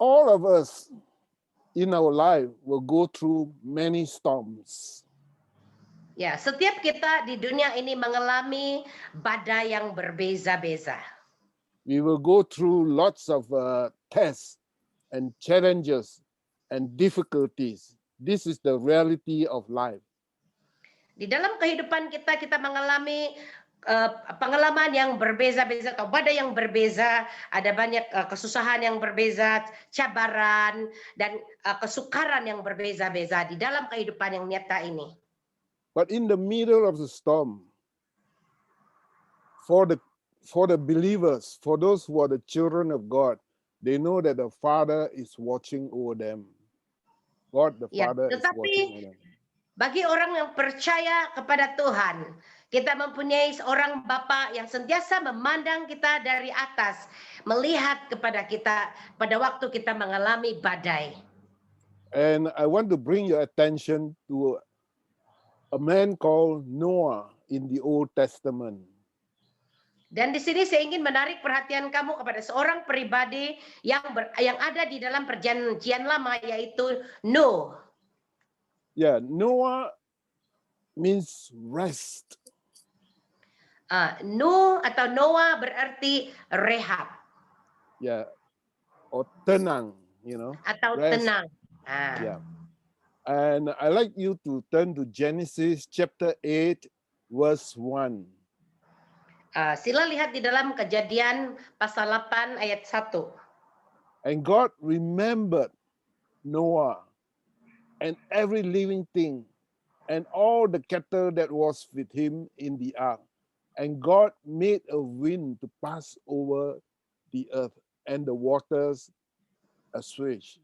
all of us in our life will go through many storms. Ya, setiap kita di dunia ini mengalami badai yang berbeza-beza. We will go through lots of tests and challenges and difficulties. This is the reality of life. Di dalam kehidupan kita, kita mengalami pengalaman yang berbeza-beza atau badai yang berbeza, ada banyak kesusahan yang berbeza, cabaran dan kesukaran yang berbeza-beza di dalam kehidupan yang nyata ini. But in the middle of the storm, for the believers, for those who are the children of God, they know that the Father is watching over them. God the Ya, Father is tetapi watching over them. bagi orang yang percaya kepada Tuhan, kita mempunyai seorang Bapa yang sentiasa memandang kita dari atas, melihat kepada kita pada waktu kita mengalami badai. And I want to bring your attention to a man called Noah in the Old Testament. Dan di sini saya ingin menarik perhatian kamu kepada seorang pribadi yang ada di dalam perjanjian lama, yaitu Nuh. Yeah, Noah means rest. Nuh atau Noah berarti rehab. Yeah, or tenang, you know. Atau rest. tenang. Yeah. And I like you to turn to Genesis chapter 8, verse 1. Sila lihat di dalam Kejadian pasal 8 ayat 1. And God remembered Noah and every living thing and all the cattle that was with him in the ark. And God made a wind to pass over the earth, and the waters assuaged.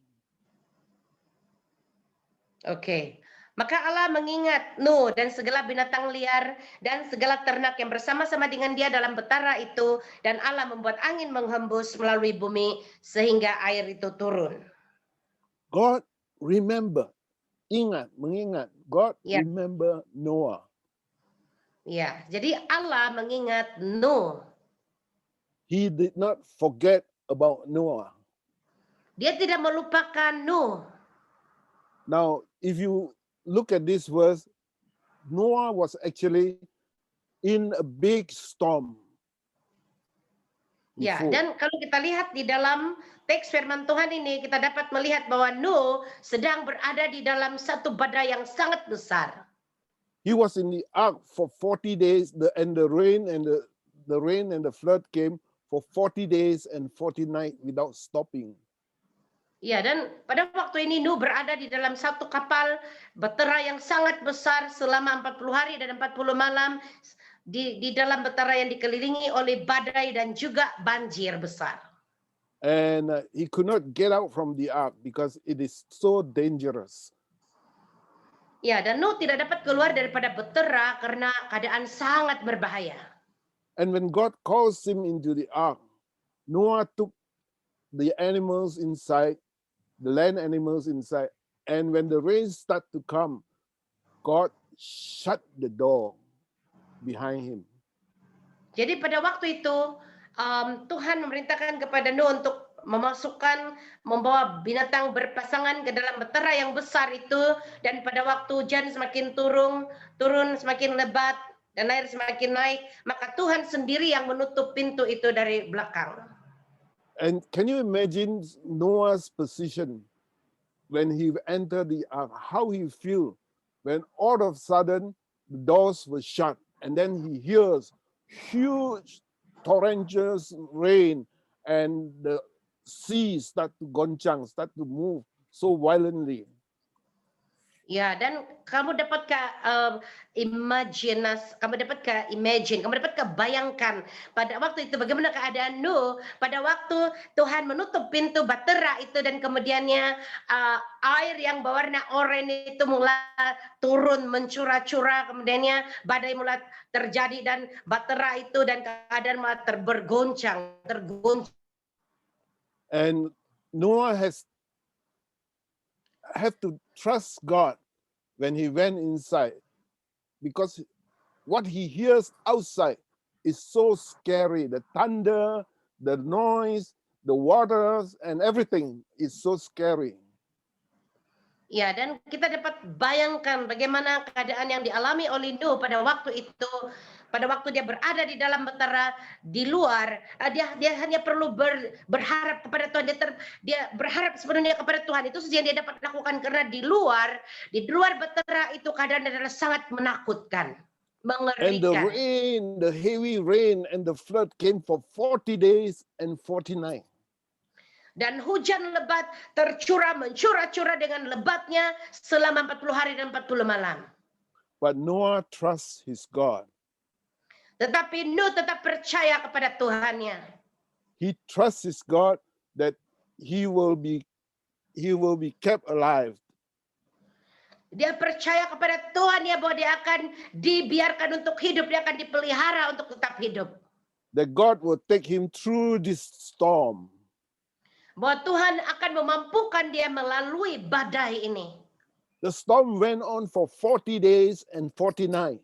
Oke. Maka Allah mengingat Nuh dan segala binatang liar dan segala ternak yang bersama-sama dengan dia dalam betara itu, dan Allah membuat angin menghembus melalui bumi sehingga air itu turun. God remember, mengingat. God remember Noah. Ya, jadi Allah mengingat Nuh. He did not forget about Noah. Dia tidak melupakan Nuh. Now, if you look at this verse, Noah was actually in a big storm. Ya, before. dan kalau kita lihat di dalam teks firman Tuhan ini, kita dapat melihat bahwa Nuh sedang berada di dalam satu badai yang sangat besar. He was in the ark for 40 days, and the rain and the flood came for 40 days and 40 nights without stopping. Ya, dan pada waktu ini Nuh berada di dalam satu kapal betera yang sangat besar selama 40 hari dan 40 malam di dalam betera yang dikelilingi oleh badai dan juga banjir besar. And he could not get out from the ark because it is so dangerous. Ya, dan Nuh tidak dapat keluar daripada betera karena keadaan sangat berbahaya. And when God calls him into the ark, Noah took the animals inside, the land animals inside, and when the rain started to come, God shut the door behind him. Jadi pada waktu itu Tuhan memerintahkan kepada Nuh untuk membawa binatang berpasangan ke dalam betera yang besar itu, dan pada waktu hujan semakin turun semakin lebat dan air semakin naik, maka Tuhan sendiri yang menutup pintu itu dari belakang. And can you imagine Noah's position when he entered the ark, how he feel when all of a sudden the doors were shut and then he hears huge torrential rain and the sea start to goncang, start to move so violently. Ya, dan kamu dapat bayangkan pada waktu itu bagaimana keadaan Nuh pada waktu Tuhan menutup pintu batera itu, dan kemudiannya air yang berwarna oranye itu mulai turun mencurah-curah, kemudiannya badai mulai terjadi dan batera itu dan keadaan mulai tergoncang. And Noah have to trust God when he went inside, because what he hears outside is so scary. The thunder, the noise, the waters and everything is so scary. Ya, dan kita dapat bayangkan bagaimana keadaan yang dialami oleh Nuh pada waktu itu, pada waktu dia berada di dalam betara di luar, dia hanya perlu berharap kepada Tuhan, dia berharap sepenuhnya kepada Tuhan. Itu saja yang dia dapat lakukan, karena di luar betara itu keadaan adalah sangat menakutkan, And the mengerikan. rain, the heavy rain and the flood came for 40 days and 40 nights. Dan hujan lebat mencurah-curah dengan lebatnya selama 40 hari dan 40 malam. But Noah trusts his God. Tetapi Nuh tetap percaya kepada Tuhannya. He trusts his God that he will be kept alive. Dia percaya kepada Tuhan ya, bahwa dia akan dibiarkan untuk hidup, dia akan dipelihara untuk tetap hidup. That God will take him through this storm. Bahwa Tuhan akan memampukan dia melalui badai ini. The storm went on for 40 days and 40 nights.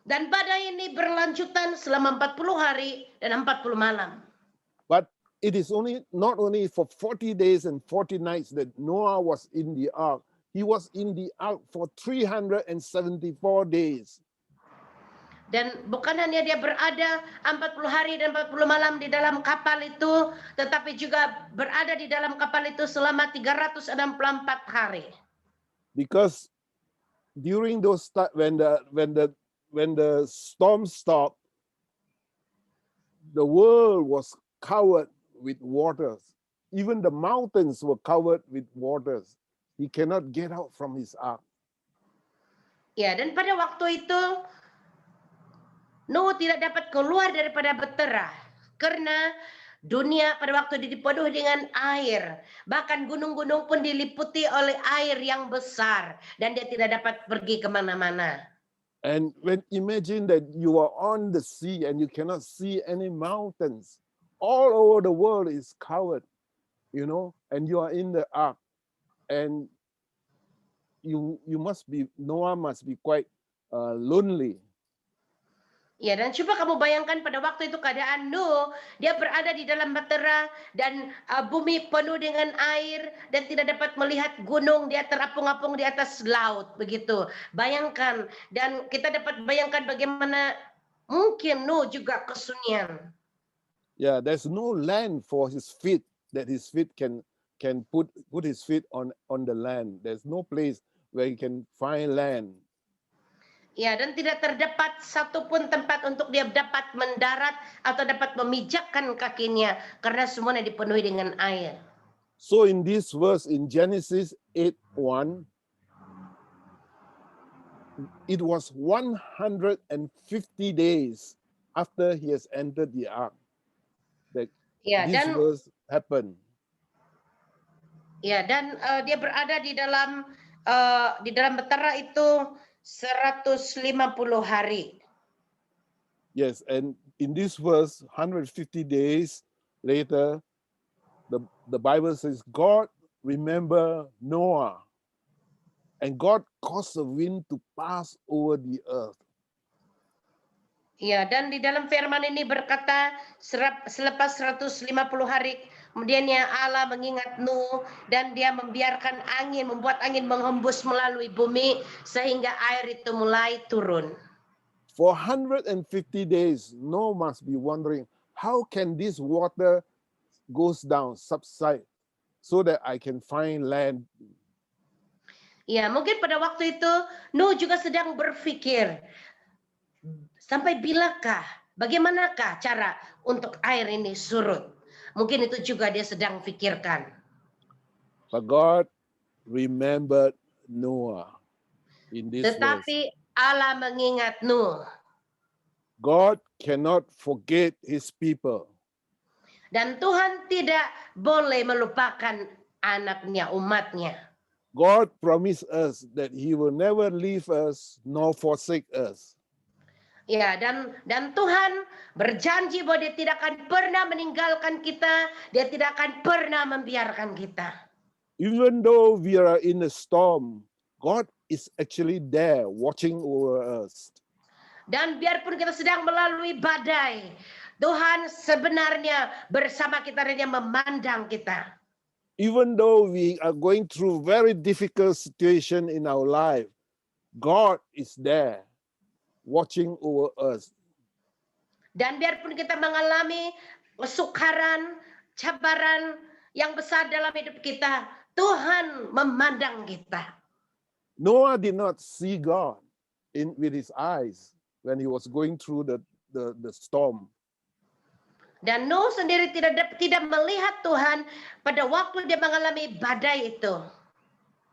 Dan badai ini berlanjutan selama 40 hari dan 40 malam. But it is not only for 40 days and 40 nights that Noah was in the ark. He was in the ark for 374 days. Dan bukan hanya dia berada 40 hari dan 40 malam di dalam kapal itu, tetapi juga berada di dalam kapal itu selama 364 hari. Because during those when the storm stopped, the world was covered with waters. Even the mountains were covered with waters. He cannot get out from his ark. Ya, dan pada waktu itu Nuh tidak dapat keluar daripada betera karena dunia pada waktu itu dipenuhi dengan air. Bahkan gunung-gunung pun diliputi oleh air yang besar dan dia tidak dapat pergi kemana-mana. And when imagine that you are on the sea and you cannot see any mountains, all over the world is covered, and you are in the ark, and Noah must be quite lonely. Ya, dan coba kamu bayangkan pada waktu itu keadaan Nuh, dia berada di dalam betera dan bumi penuh dengan air dan tidak dapat melihat gunung, dia terapung-apung di atas laut, begitu. Bayangkan, dan kita dapat bayangkan bagaimana mungkin Nuh juga kesunyian. Yeah, there's no land for his feet, that his feet can put his feet on the land. There's no place where he can find land. Ya, dan tidak terdapat satupun tempat untuk dia dapat mendarat atau dapat memijakkan kakinya karena semuanya dipenuhi dengan air. So in this verse in Genesis 8:1, it was 150 days after he has entered the ark that this verse happened. Ya, dan dia berada di dalam betera itu 150 hari. Yes, and in this verse, 150 days later, the Bible says, God remember Noah, and God caused the wind to pass over the earth. Ya, dan di dalam firman ini berkata, selepas 150 hari, kemudian Allah mengingat Nuh dan dia membuat angin menghembus melalui bumi sehingga air itu mulai turun. For 150 days, Noah must be wondering, how can this water goes down, subside, so that I can find land? Ya, mungkin pada waktu itu Nuh juga sedang berpikir, sampai bilakah, bagaimanakah cara untuk air ini surut? Mungkin itu juga dia sedang pikirkan. But God remembered Noah in this Tetapi Allah mengingat Nuh. God cannot forget his people. Dan Tuhan tidak boleh melupakan anaknya, umatnya. God promised us that he will never leave us nor forsake us. Ya, dan Tuhan berjanji bahwa dia tidak akan pernah meninggalkan kita, dia tidak akan pernah membiarkan kita. Even though we are in a storm, God is actually there watching over us. Dan biarpun kita sedang melalui badai, Tuhan sebenarnya bersama kita dan Dia memandang kita. Even though we are going through very difficult situation in our life, God is there watching over us. Dan biarpun kita mengalami kesukaran, cabaran yang besar dalam hidup kita, Tuhan memandang kita. Noah did not see God with his eyes when he was going through the storm. Dan Nuh sendiri tidak melihat Tuhan pada waktu dia mengalami badai itu.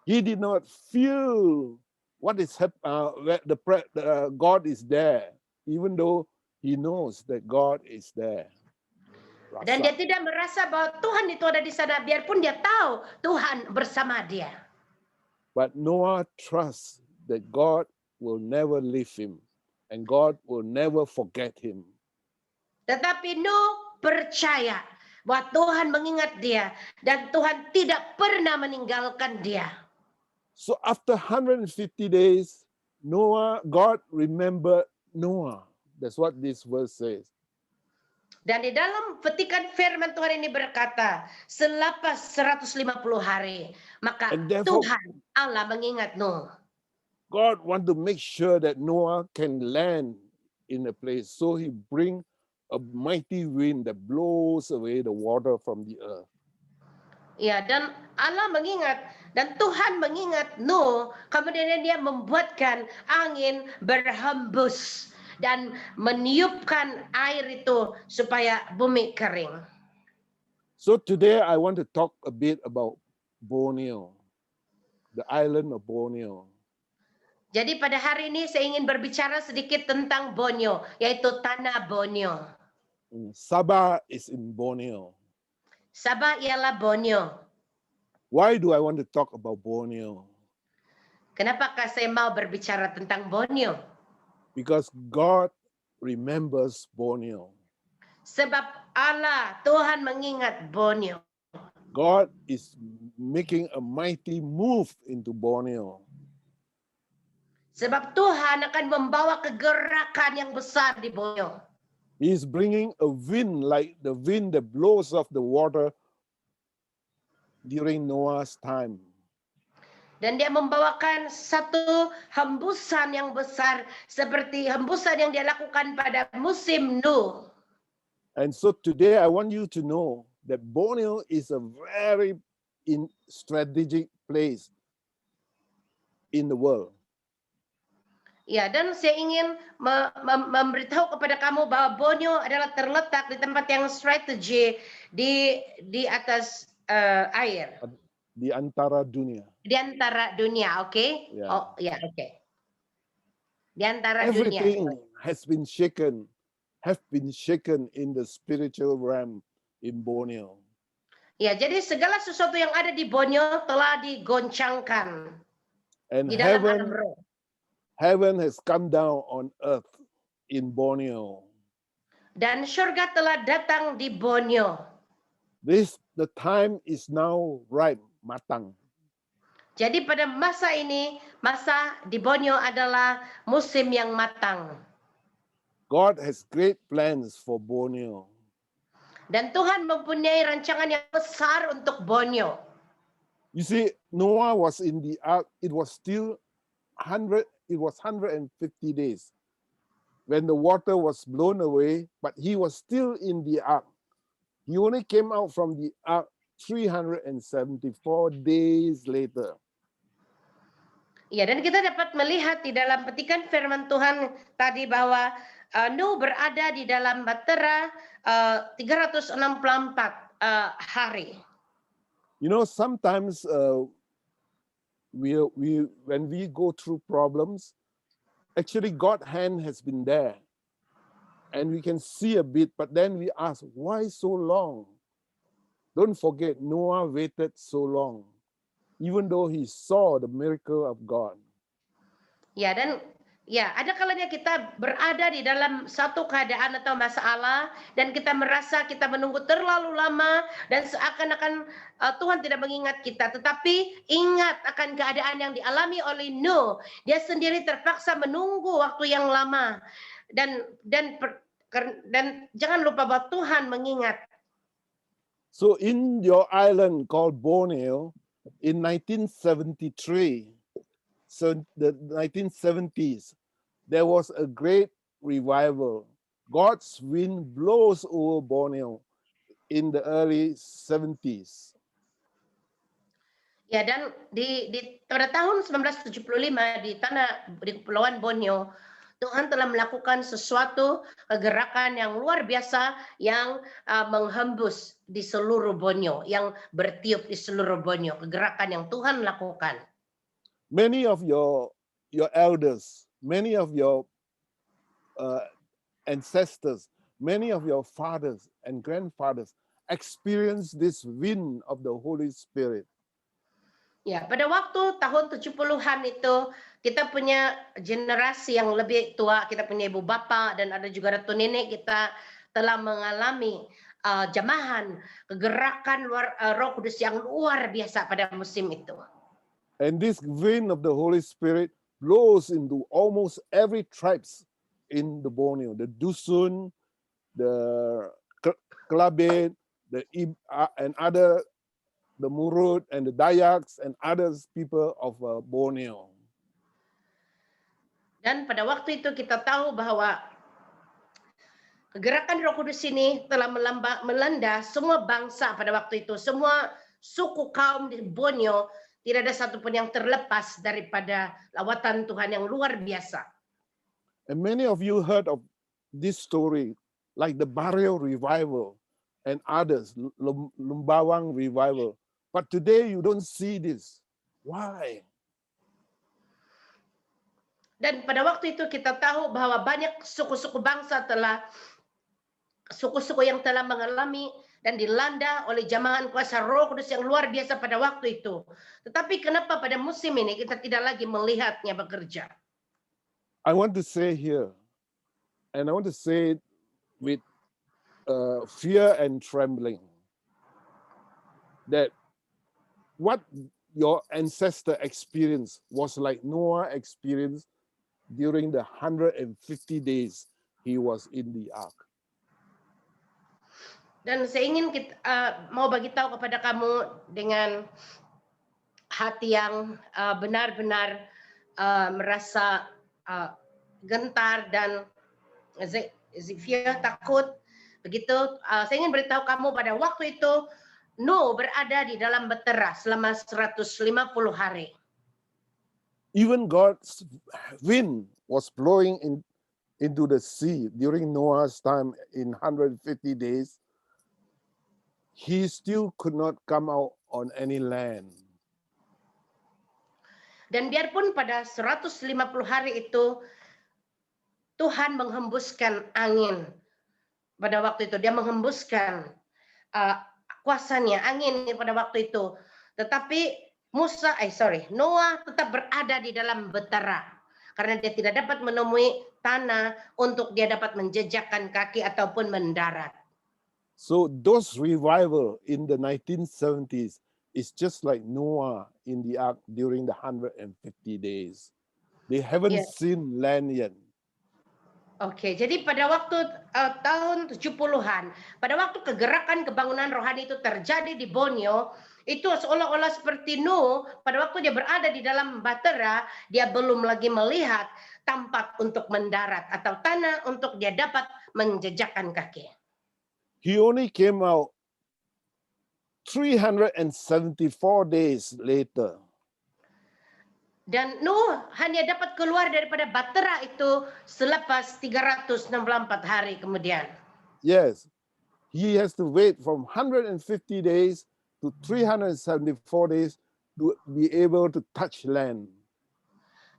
He did not feel what is God is there, even though he knows that God is there. Dan dia tidak merasa bahwa Tuhan itu ada di sana, biarpun dia tahu Tuhan bersama dia. But Noah trusts that God will never leave him and God will never forget him. Tetapi Nuh percaya bahwa Tuhan mengingat dia dan Tuhan tidak pernah meninggalkan dia. So after 150 days, God remembered Noah. That's what this verse says. Dan di dalam petikan firman Tuhan ini berkata, selepas 150 hari, maka Tuhan Allah mengingat Nuh. God want to make sure that Noah can land in a place, so he bring a mighty wind that blows away the water from the earth. Ya, dan Allah mengingat dan Tuhan mengingat Nuh, kemudian dia membuatkan angin berhembus dan meniupkan air itu supaya bumi kering. So today I want to talk a bit about Borneo, the island of Borneo. Jadi pada hari ini saya ingin berbicara sedikit tentang Borneo, yaitu tanah Borneo. Sabah is in Borneo. Sabah ialah Borneo. Why do I want to talk about Borneo? Kenapakah saya mau berbicara tentang Borneo? Because God remembers Borneo. Sebab Allah, Tuhan mengingat Borneo. God is making a mighty move into Borneo. Sebab Tuhan akan membawa kegerakan yang besar di Borneo. He is bringing a wind like the wind that blows off the water during Noah's time. Dan dia membawakan satu hembusan yang besar seperti hembusan yang dia lakukan pada musim Nuh. And so today I want you to know that Borneo is a very strategic place in the world. Ya, dan saya ingin memberitahu kepada kamu bahwa Borneo adalah terletak di tempat yang strategi di atas air. Di antara dunia. Di antara dunia, oke? Okay? Yeah. Oh, ya, oke. Okay. Di antara Everything dunia. have been shaken in the spiritual realm in Borneo. Ya, jadi segala sesuatu yang ada di Borneo telah digoncangkan. And di dalam alam roh. Heaven has come down on earth in Borneo. Dan surga telah datang di Borneo. The time is now ripe, matang. Jadi pada masa ini, masa di Borneo adalah musim yang matang. God has great plans for Borneo. Dan Tuhan mempunyai rancangan yang besar untuk Borneo. You see, Noah was in the ark. It was 150 days when the water was blown away, but he was still in the ark. He only came out from the ark 374 days later. Ya, dan kita dapat melihat di dalam petikan firman Tuhan tadi bahwa Nuh berada di dalam bahtera 364 hari. You know, sometimes when we go through problems, actually God's hand has been there. And we can see a bit, but then we ask, why so long? Don't forget, Noah waited so long, even though he saw the miracle of God. Ya, dan ya, ada kalanya kita berada di dalam satu keadaan atau masalah dan kita merasa kita menunggu terlalu lama dan seakan-akan Tuhan tidak mengingat kita. Tetapi ingat akan keadaan yang dialami oleh Nuh. Dia sendiri terpaksa menunggu waktu yang lama dan Dan jangan lupa bahwa Tuhan mengingat. So in your island called Borneo, in 1973, so the 1970s, there was a great revival. God's wind blows over Borneo in the early 70s. Ya, dan pada tahun 1975 di Kepulauan Borneo, Tuhan telah melakukan sesuatu kegerakan yang luar biasa yang menghembus di seluruh Borneo, yang bertiup di seluruh Borneo, kegerakan yang Tuhan lakukan. Many of your elders, many of your ancestors, many of your fathers and grandfathers experienced this wind of the Holy Spirit. Ya, pada waktu tahun 70-an itu kita punya generasi yang lebih tua, kita punya ibu bapak dan ada juga ratu nenek kita telah mengalami jamahan kegerakan Roh Kudus yang luar biasa pada musim itu. And this wind of the Holy Spirit blows into almost every tribes in the Borneo, the Dusun, the Kelabit, and other, the Murut and the Dayaks and others people of Borneo. Dan pada waktu itu kita tahu bahwa kegerakan Roh Kudus ini telah melanda semua bangsa pada waktu itu, semua suku kaum di Borneo, tidak ada satupun yang terlepas daripada lawatan Tuhan yang luar biasa. And many of you heard of this story, like the Barrio Revival and others, Lumbawang Revival. But today you don't see this. Why? Dan pada waktu itu kita tahu bahwa banyak suku-suku bangsa suku-suku yang telah mengalami dan dilanda oleh jamahan kuasa Roh Kudus yang luar biasa pada waktu itu. Tetapi kenapa pada musim ini kita tidak lagi melihatnya bekerja? I want to say here, and I want to say it with fear and trembling, that what your ancestor experienced was like Noah experienced during the 150 days he was in the ark. Dan saya ingin mau bagi tahu kepada kamu dengan hati yang benar-benar merasa gentar dan Zefia takut. Begitu, saya ingin beritahu kamu pada waktu itu Nuh berada di dalam betera selama 150 hari. Even God's wind was blowing into the sea during Noah's time in 150 days. He still could not come out on any land. Dan biarpun pada 150 hari itu Tuhan menghembuskan angin pada waktu itu, dia menghembuskan kuasanya angin pada waktu itu, tetapi Noah tetap berada di dalam betera karena dia tidak dapat menemui tanah untuk dia dapat menjejakkan kaki ataupun mendarat. So those revival in the 1970s is just like Noah in the ark during the 150 days. They haven't seen land yet. Oke, jadi pada waktu tahun 70-an, pada waktu kegerakan kebangunan rohani itu terjadi di Borneo, itu seolah-olah seperti Nuh, pada waktu dia berada di dalam batera, dia belum lagi melihat tempat untuk mendarat atau tanah untuk dia dapat menjejakkan kaki. He only came out 374 days later. Dan Nuh hanya dapat keluar daripada batera itu selepas 364 hari kemudian. Yes, he has to wait from 150 days to 374 days to be able to touch land.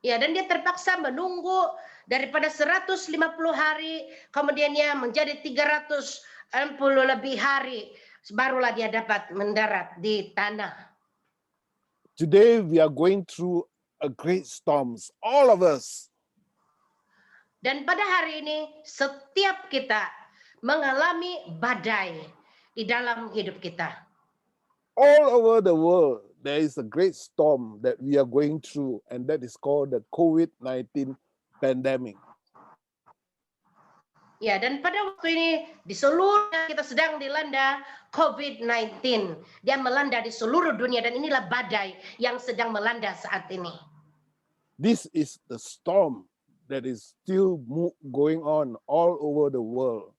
Ya, dan dia terpaksa menunggu daripada 150 hari, kemudiannya menjadi 360 lebih hari, barulah dia dapat mendarat di tanah. Today we are going through a great storms, all of us. Dan pada hari ini setiap kita mengalami badai di dalam hidup kita. All over the world there is a great storm that we are going through, and that is called the COVID-19 pandemic. Ya, dan pada waktu ini di seluruh kita sedang dilanda COVID-19. Dia melanda di seluruh dunia dan inilah badai yang sedang melanda saat ini. This is the storm that is still going on all over the world.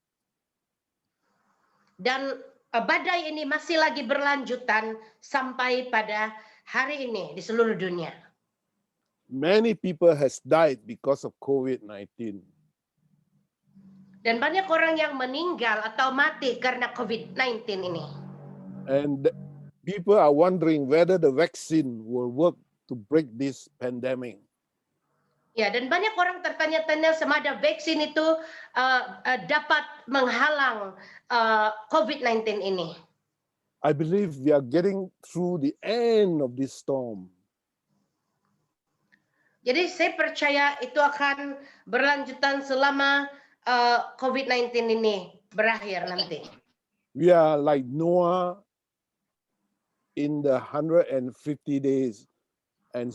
Dan badai ini masih lagi berlanjutan sampai pada hari ini di seluruh dunia. Many people has died because of COVID-19. Dan banyak orang yang meninggal atau mati karena COVID-19 ini. And people are wondering whether the vaccine will work to break this pandemic. Ya, dan banyak orang tertanya-tanya sama ada vaksin itu dapat menghalang COVID-19 ini. I believe we are getting through the end of this storm. Jadi saya percaya itu akan berlanjutan selama COVID-19 ini berakhir nanti. We are like Noah in the 150 days, and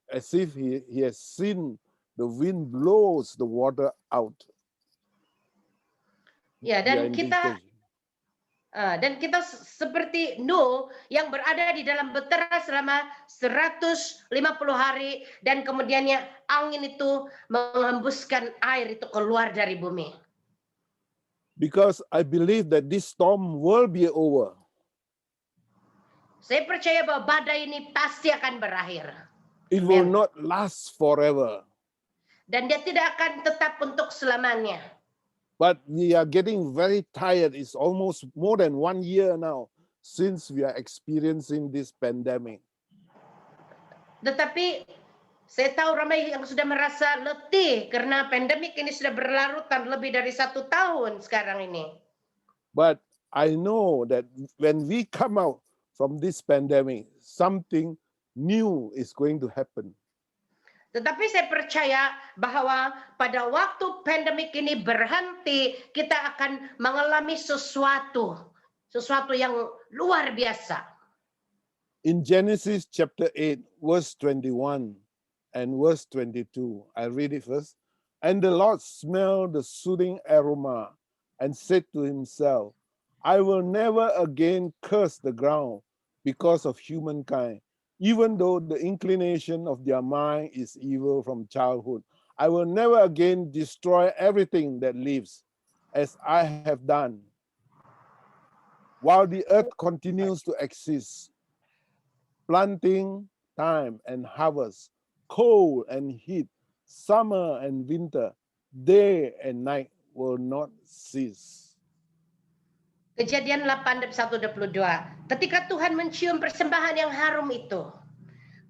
as if he has seen the wind blows the water out. Ya, We are dan in kita this stage. seperti Nuh yang berada di dalam betera selama 150 hari dan kemudiannya angin itu menghembuskan air itu keluar dari bumi. Because I believe that this storm will be over. Saya percaya bahwa badai ini pasti akan berakhir. It will Amen. not last forever. Dan dia tidak akan tetap untuk selamanya. But we are getting very tired. It's almost more than 1 year now since we are experiencing this pandemic. Tetapi saya tahu ramai yang sudah merasa letih karena pandemik ini sudah berlarutan lebih dari 1 tahun sekarang ini. But I know that when we come out from this pandemic, something new is going to happen. Tetapi saya percaya bahwa pada waktu pandemik ini berhenti, kita akan mengalami sesuatu yang luar biasa. In Genesis chapter 8, verse 21 and verse 22, I read it first. And the Lord smelled the soothing aroma and said to himself, I will never again curse the ground because of humankind, even though the inclination of their mind is evil from childhood. I will never again destroy everything that lives, as I have done. While the earth continues to exist, planting time and harvest, cold and heat, summer and winter, day and night will not cease. Kejadian 8:1-22. Ketika Tuhan mencium persembahan yang harum itu,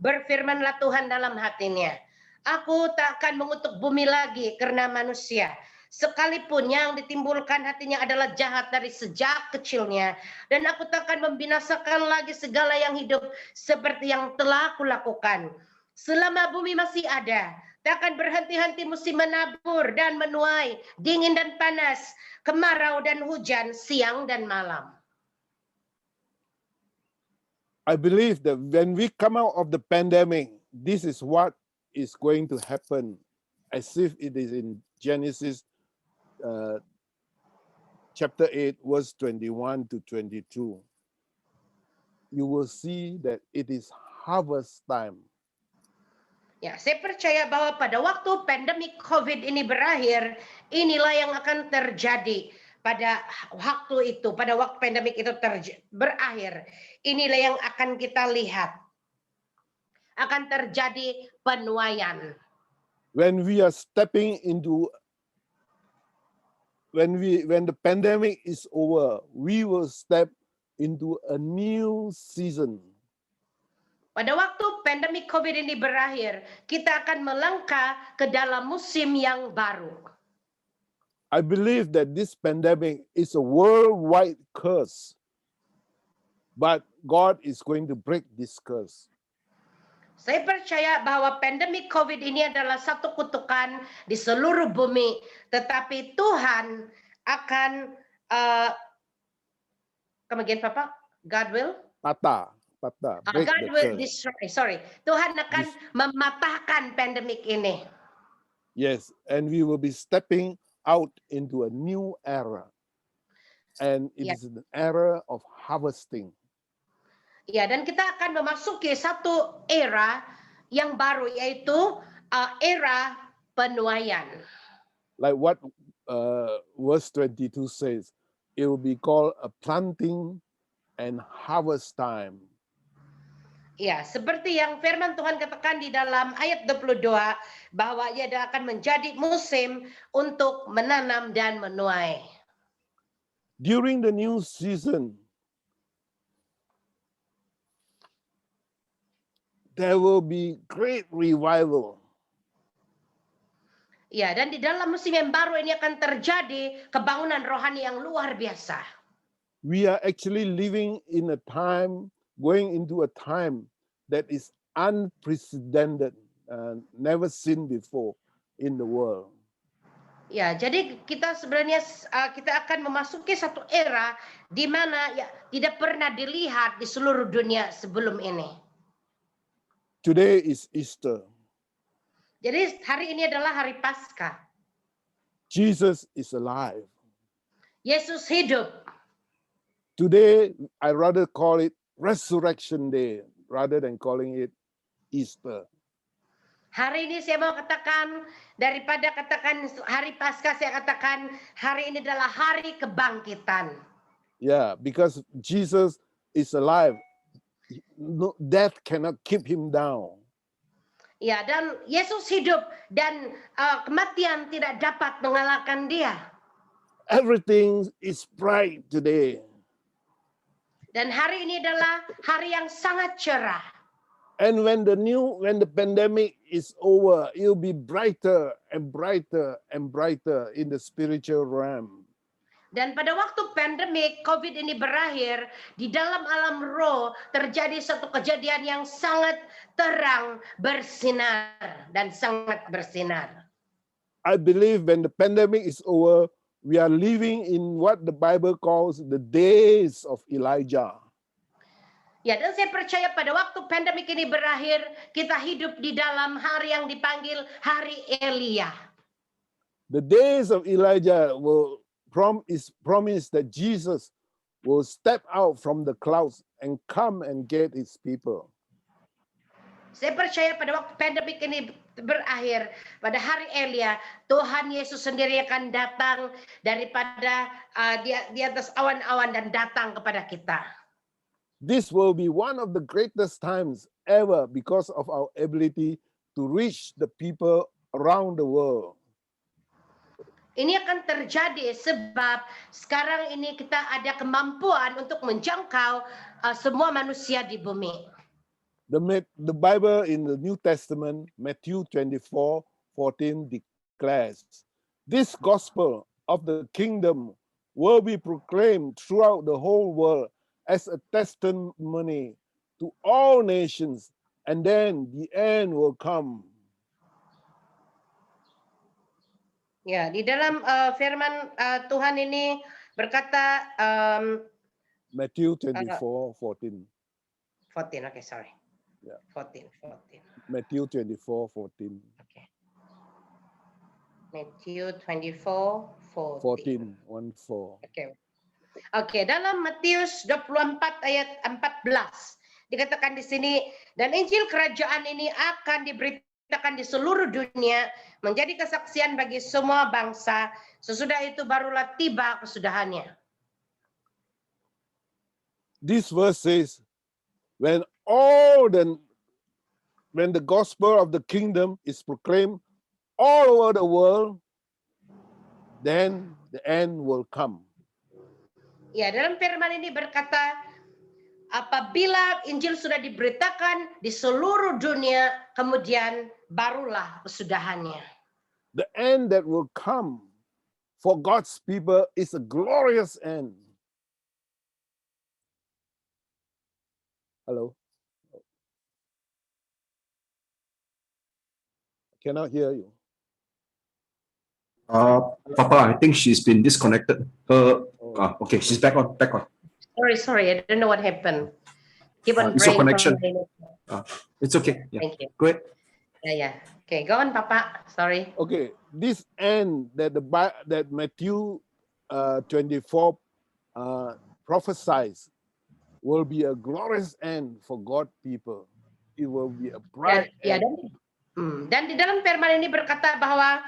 berfirmanlah Tuhan dalam hatinya, aku tak akan mengutuk bumi lagi karena manusia, sekalipun yang ditimbulkan hatinya adalah jahat dari sejak kecilnya, dan aku tak akan membinasakan lagi segala yang hidup seperti yang telah kulakukan. Selama bumi masih ada, tak akan berhenti-henti musim menabur dan menuai, dingin dan panas, kemarau dan hujan, siang dan malam. I believe that when we come out of the pandemic, this is what is going to happen, as if it is in Genesis chapter 8, verse 21 to 22. You will see that it is harvest time. Ya, saya percaya bahwa pada waktu pandemi COVID ini berakhir, inilah yang akan terjadi pada waktu itu, pada waktu pandemik itu berakhir. Inilah yang akan kita lihat. Akan terjadi penuaian. When we are stepping into, when the pandemic is over, we will step into a new season. Pada waktu pandemi COVID ini berakhir, kita akan melangkah ke dalam musim yang baru. I believe that this pandemic is a worldwide curse, but God is going to break this curse. Saya percaya bahwa pandemi COVID ini adalah satu kutukan di seluruh bumi, tetapi Tuhan akan come again, Papa? God will? Break God the will curse. destroy. Sorry, Tuhan akan mematahkan pandemik ini. Yes, and we will be stepping out into a new era. And it Ya. is an era of harvesting. Ya, dan kita akan memasuki satu era yang baru, yaitu era penuaian. Like what verse 22 says, it will be called a planting and harvest time. Ya, seperti yang firman Tuhan katakan di dalam ayat 22, bahwa ia akan menjadi musim untuk menanam dan menuai. During the new season, there will be great revival. Ya, dan di dalam musim yang baru ini akan terjadi kebangunan rohani yang luar biasa. We are actually living in a time, going into a time that is unprecedented, never seen before in the world. Ya, jadi kita sebenarnya kita akan memasuki satu era di mana ya tidak pernah dilihat di seluruh dunia sebelum ini. Today is Easter. Jadi hari ini adalah hari Paskah. Jesus is alive. Yesus hidup. Today, I rather call it Resurrection Day rather than calling it Easter. Hari ini saya mau katakan, daripada katakan hari Paskah, saya katakan hari ini adalah hari kebangkitan. Yeah, because Jesus is alive. No, death cannot keep him down. Ya, dan Yesus hidup dan kematian tidak dapat mengalahkan dia. Everything is bright today. Dan hari ini adalah hari yang sangat cerah. And when the pandemic is over, it'll be brighter and brighter and brighter in the spiritual realm. Dan pada waktu pandemik COVID ini berakhir, di dalam alam roh terjadi satu kejadian yang sangat terang, bersinar dan sangat bersinar. I believe when the pandemic is over, we are living in what the Bible calls the days of Elijah. Ya, dan saya percaya pada waktu pandemik ini berakhir, kita hidup di dalam hari yang dipanggil hari Elia. The days of Elijah is promised that Jesus will step out from the clouds and come and get his people. Saya percaya pada waktu pandemik ini berakhir, pada hari Elia, Tuhan Yesus sendiri akan datang daripada di atas awan-awan dan datang kepada kita. This will be one of the greatest times ever because of our ability to reach the people around the world. Ini akan terjadi sebab sekarang ini kita ada kemampuan untuk menjangkau semua manusia di bumi. The Bible in the New Testament, Matthew 24:14 declares, this gospel of the kingdom will be proclaimed throughout the whole world as a testimony to all nations, and then the end will come. Ya, di dalam firman Tuhan ini berkata Matthew 24:14. 14, okay, sorry. Yeah. 14. Matthew 24:14. Okay. Matthew 24:14. 14. Oke. Oke, dalam Matius 24 ayat 14 dikatakan di sini, dan Injil kerajaan ini akan diberitakan di seluruh dunia menjadi kesaksian bagi semua bangsa, sesudah itu barulah tiba kesudahannya. This verse says, when the gospel of the kingdom is proclaimed all over the world, then the end will come. Ya, dalam firman ini berkata, apabila Injil sudah diberitakan di seluruh dunia, kemudian barulah kesudahannya. The end that will come for God's people is a glorious end. Hello? I cannot hear you. Papa, I think she's been disconnected. Okay, she's back on. Sorry, I don't know what happened. Keep on It's your praying. connection. It's okay. Yeah. Thank you. Go ahead. Yeah. Okay, go on, Papa. Sorry. Okay, this end that that Matthew 24 prophesies will be a glorious end for God people. It will be a bright end. Dan di dalam firman ini berkata bahwa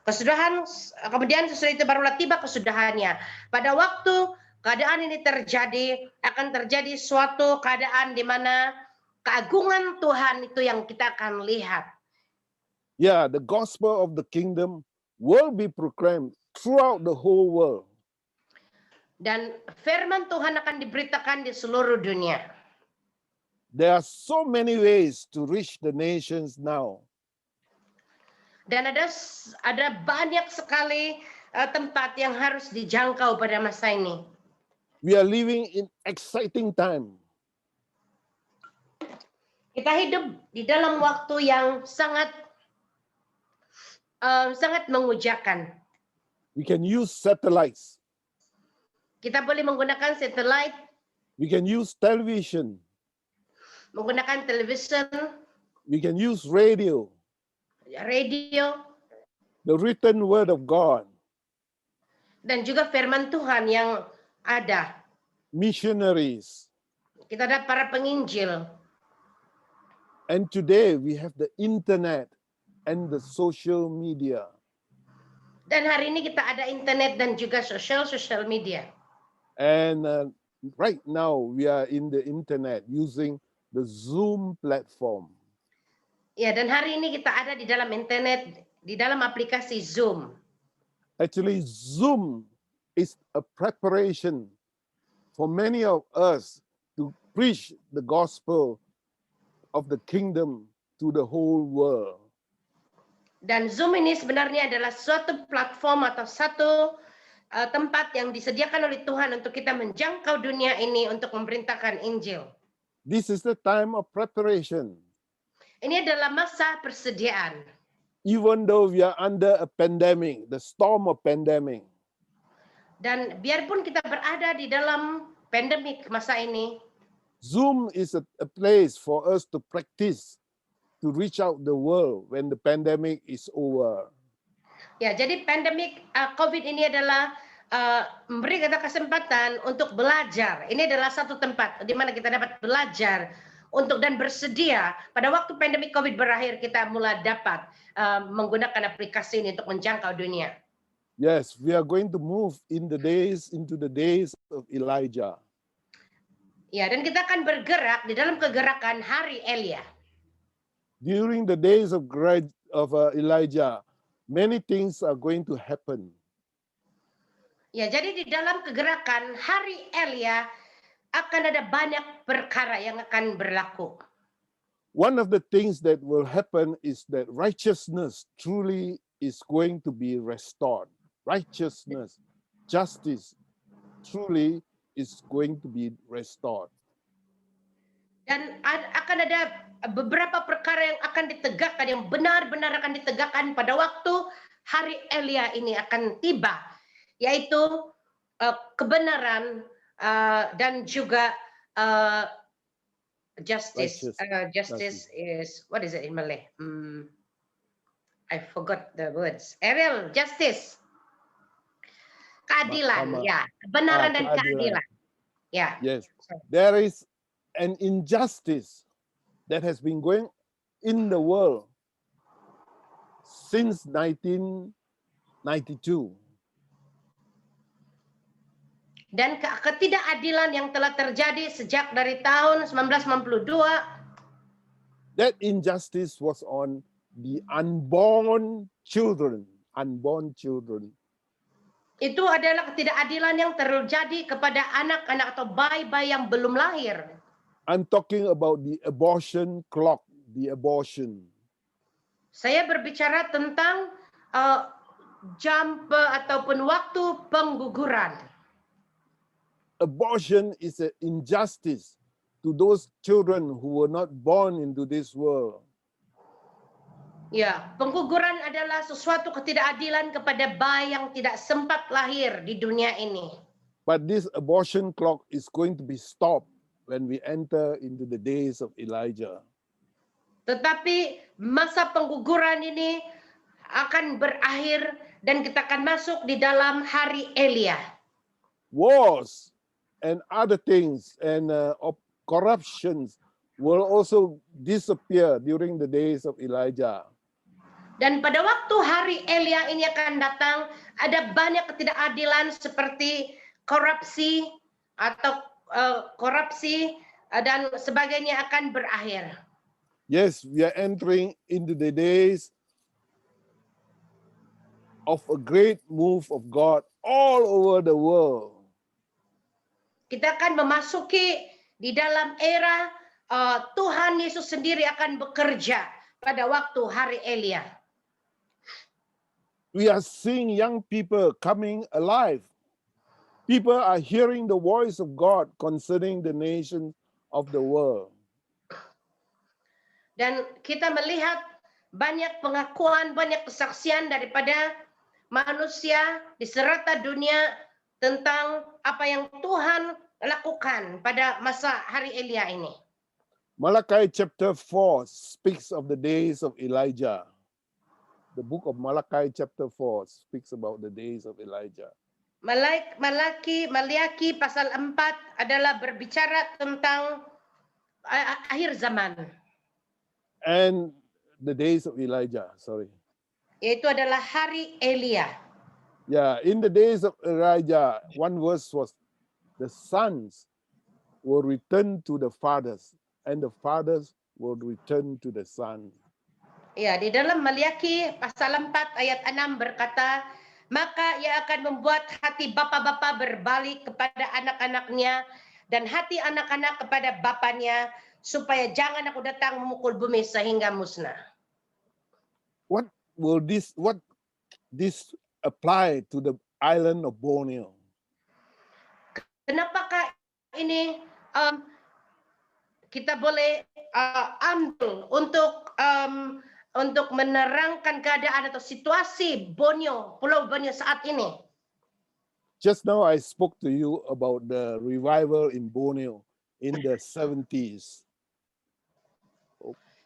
kesudahan, kemudian sesudah itu barulah tiba kesudahannya. Pada waktu keadaan ini terjadi, akan terjadi suatu keadaan di mana keagungan Tuhan itu yang kita akan lihat. Yeah, the gospel of the kingdom will be proclaimed throughout the whole world. Dan firman Tuhan akan diberitakan di seluruh dunia. There are so many ways to reach the nations now. Dan ada banyak sekali tempat yang harus dijangkau pada masa ini. We are living in exciting time. Kita hidup di dalam waktu yang sangat mengujakan. We can use satellites. Kita boleh menggunakan satelit, We can use television. menggunakan television, We can use radio, radio, the written word of God, dan juga firman Tuhan yang ada. missionaries. Kita ada para penginjil. And today we have the internet and the social media. Dan hari ini kita ada internet dan juga social media. And right now we are in the internet using the Zoom platform. Ya, dan hari ini kita ada di dalam internet, di dalam aplikasi Zoom. Actually, Zoom is a preparation for many of us to preach the gospel of the kingdom to the whole world. Dan Zoom ini sebenarnya adalah suatu platform atau satu tempat yang disediakan oleh Tuhan untuk kita menjangkau dunia ini untuk memberitakan Injil. This is the time of preparation. Ini adalah masa persediaan. Even though we are under a pandemic, the storm of pandemic, Dan biarpun kita berada di dalam pandemik masa ini, Zoom is a place for us to practice to reach out the world when the pandemic is over. ya jadi pandemik COVID ini adalah memberi kita kesempatan untuk belajar. Ini adalah satu tempat di mana kita dapat belajar untuk dan bersedia pada waktu pandemik COVID berakhir kita mulai dapat menggunakan aplikasi ini untuk menjangkau dunia. Yes, we are going to move into the days of Elijah. Ya, dan kita akan bergerak di dalam kegerakan hari Elia. During the days of Elijah, many things are going to happen. Ya, jadi di dalam kegerakan hari Elia akan ada banyak perkara yang akan berlaku. One of the things that will happen is that righteousness truly is going to be restored. Righteousness, justice truly is going to be restored. Dan akan ada beberapa perkara yang akan ditegakkan, yang benar-benar akan ditegakkan pada waktu hari Elia ini akan tiba, yaitu kebenaran dan juga justice. Justice is, what is it in Malay? I forgot the words. Ariel, justice. Keadilan, ya. Kebenaran dan keadilan. Ya. Yes. There is an injustice that has been going in the world since 1992. Dan ketidakadilan yang telah terjadi sejak dari tahun 1992. That injustice was on the unborn children. Itu adalah ketidakadilan yang terjadi kepada anak-anak atau bayi-bayi yang belum lahir. I'm talking about the abortion clock, the abortion. Saya berbicara tentang jam ataupun waktu pengguguran. Abortion is an injustice to those children who were not born into this world. Ya, pengguguran adalah sesuatu ketidakadilan kepada bayi yang tidak sempat lahir di dunia ini. But this abortion clock is going to be stopped when we enter into the days of Elijah. Tetapi masa pengguguran ini akan berakhir dan kita akan masuk di dalam hari Elia. Wars and other things and corruptions will also disappear during the days of Elijah. Dan pada waktu hari Elia ini akan datang, ada banyak ketidakadilan seperti korupsi atau dan sebagainya akan berakhir. Yes, we are entering into the days of a great move of God all over the world. Kita akan memasuki di dalam era Tuhan Yesus sendiri akan bekerja pada waktu hari Elia. We are seeing young people coming alive. People are hearing the voice of God concerning the nations of the world. Dan kita melihat banyak pengakuan, banyak kesaksian daripada manusia di serata dunia tentang apa yang Tuhan lakukan pada masa hari Elia ini. Malachi chapter 4 speaks of the days of Elijah. The book of Malachi chapter 4 speaks about the days of Elijah. Maliaki pasal 4 adalah berbicara tentang akhir zaman. And the days of Elijah, sorry. Yaitu adalah hari Elia. Yeah, in the days of Elijah, one verse was, the sons will return to the fathers, and the fathers will return to the sons. Ya, di dalam Maliaki pasal 4 ayat 6 berkata, maka ia akan membuat hati bapa-bapa berbalik kepada anak-anaknya dan hati anak-anak kepada bapanya, supaya jangan aku datang memukul bumi sehingga musnah. What this apply to the island of Borneo? Kenapakah ini kita boleh ambil untuk menerangkan keadaan atau situasi Borneo, Pulau Borneo saat ini? Just now I spoke to you about the revival in Borneo in the 70s.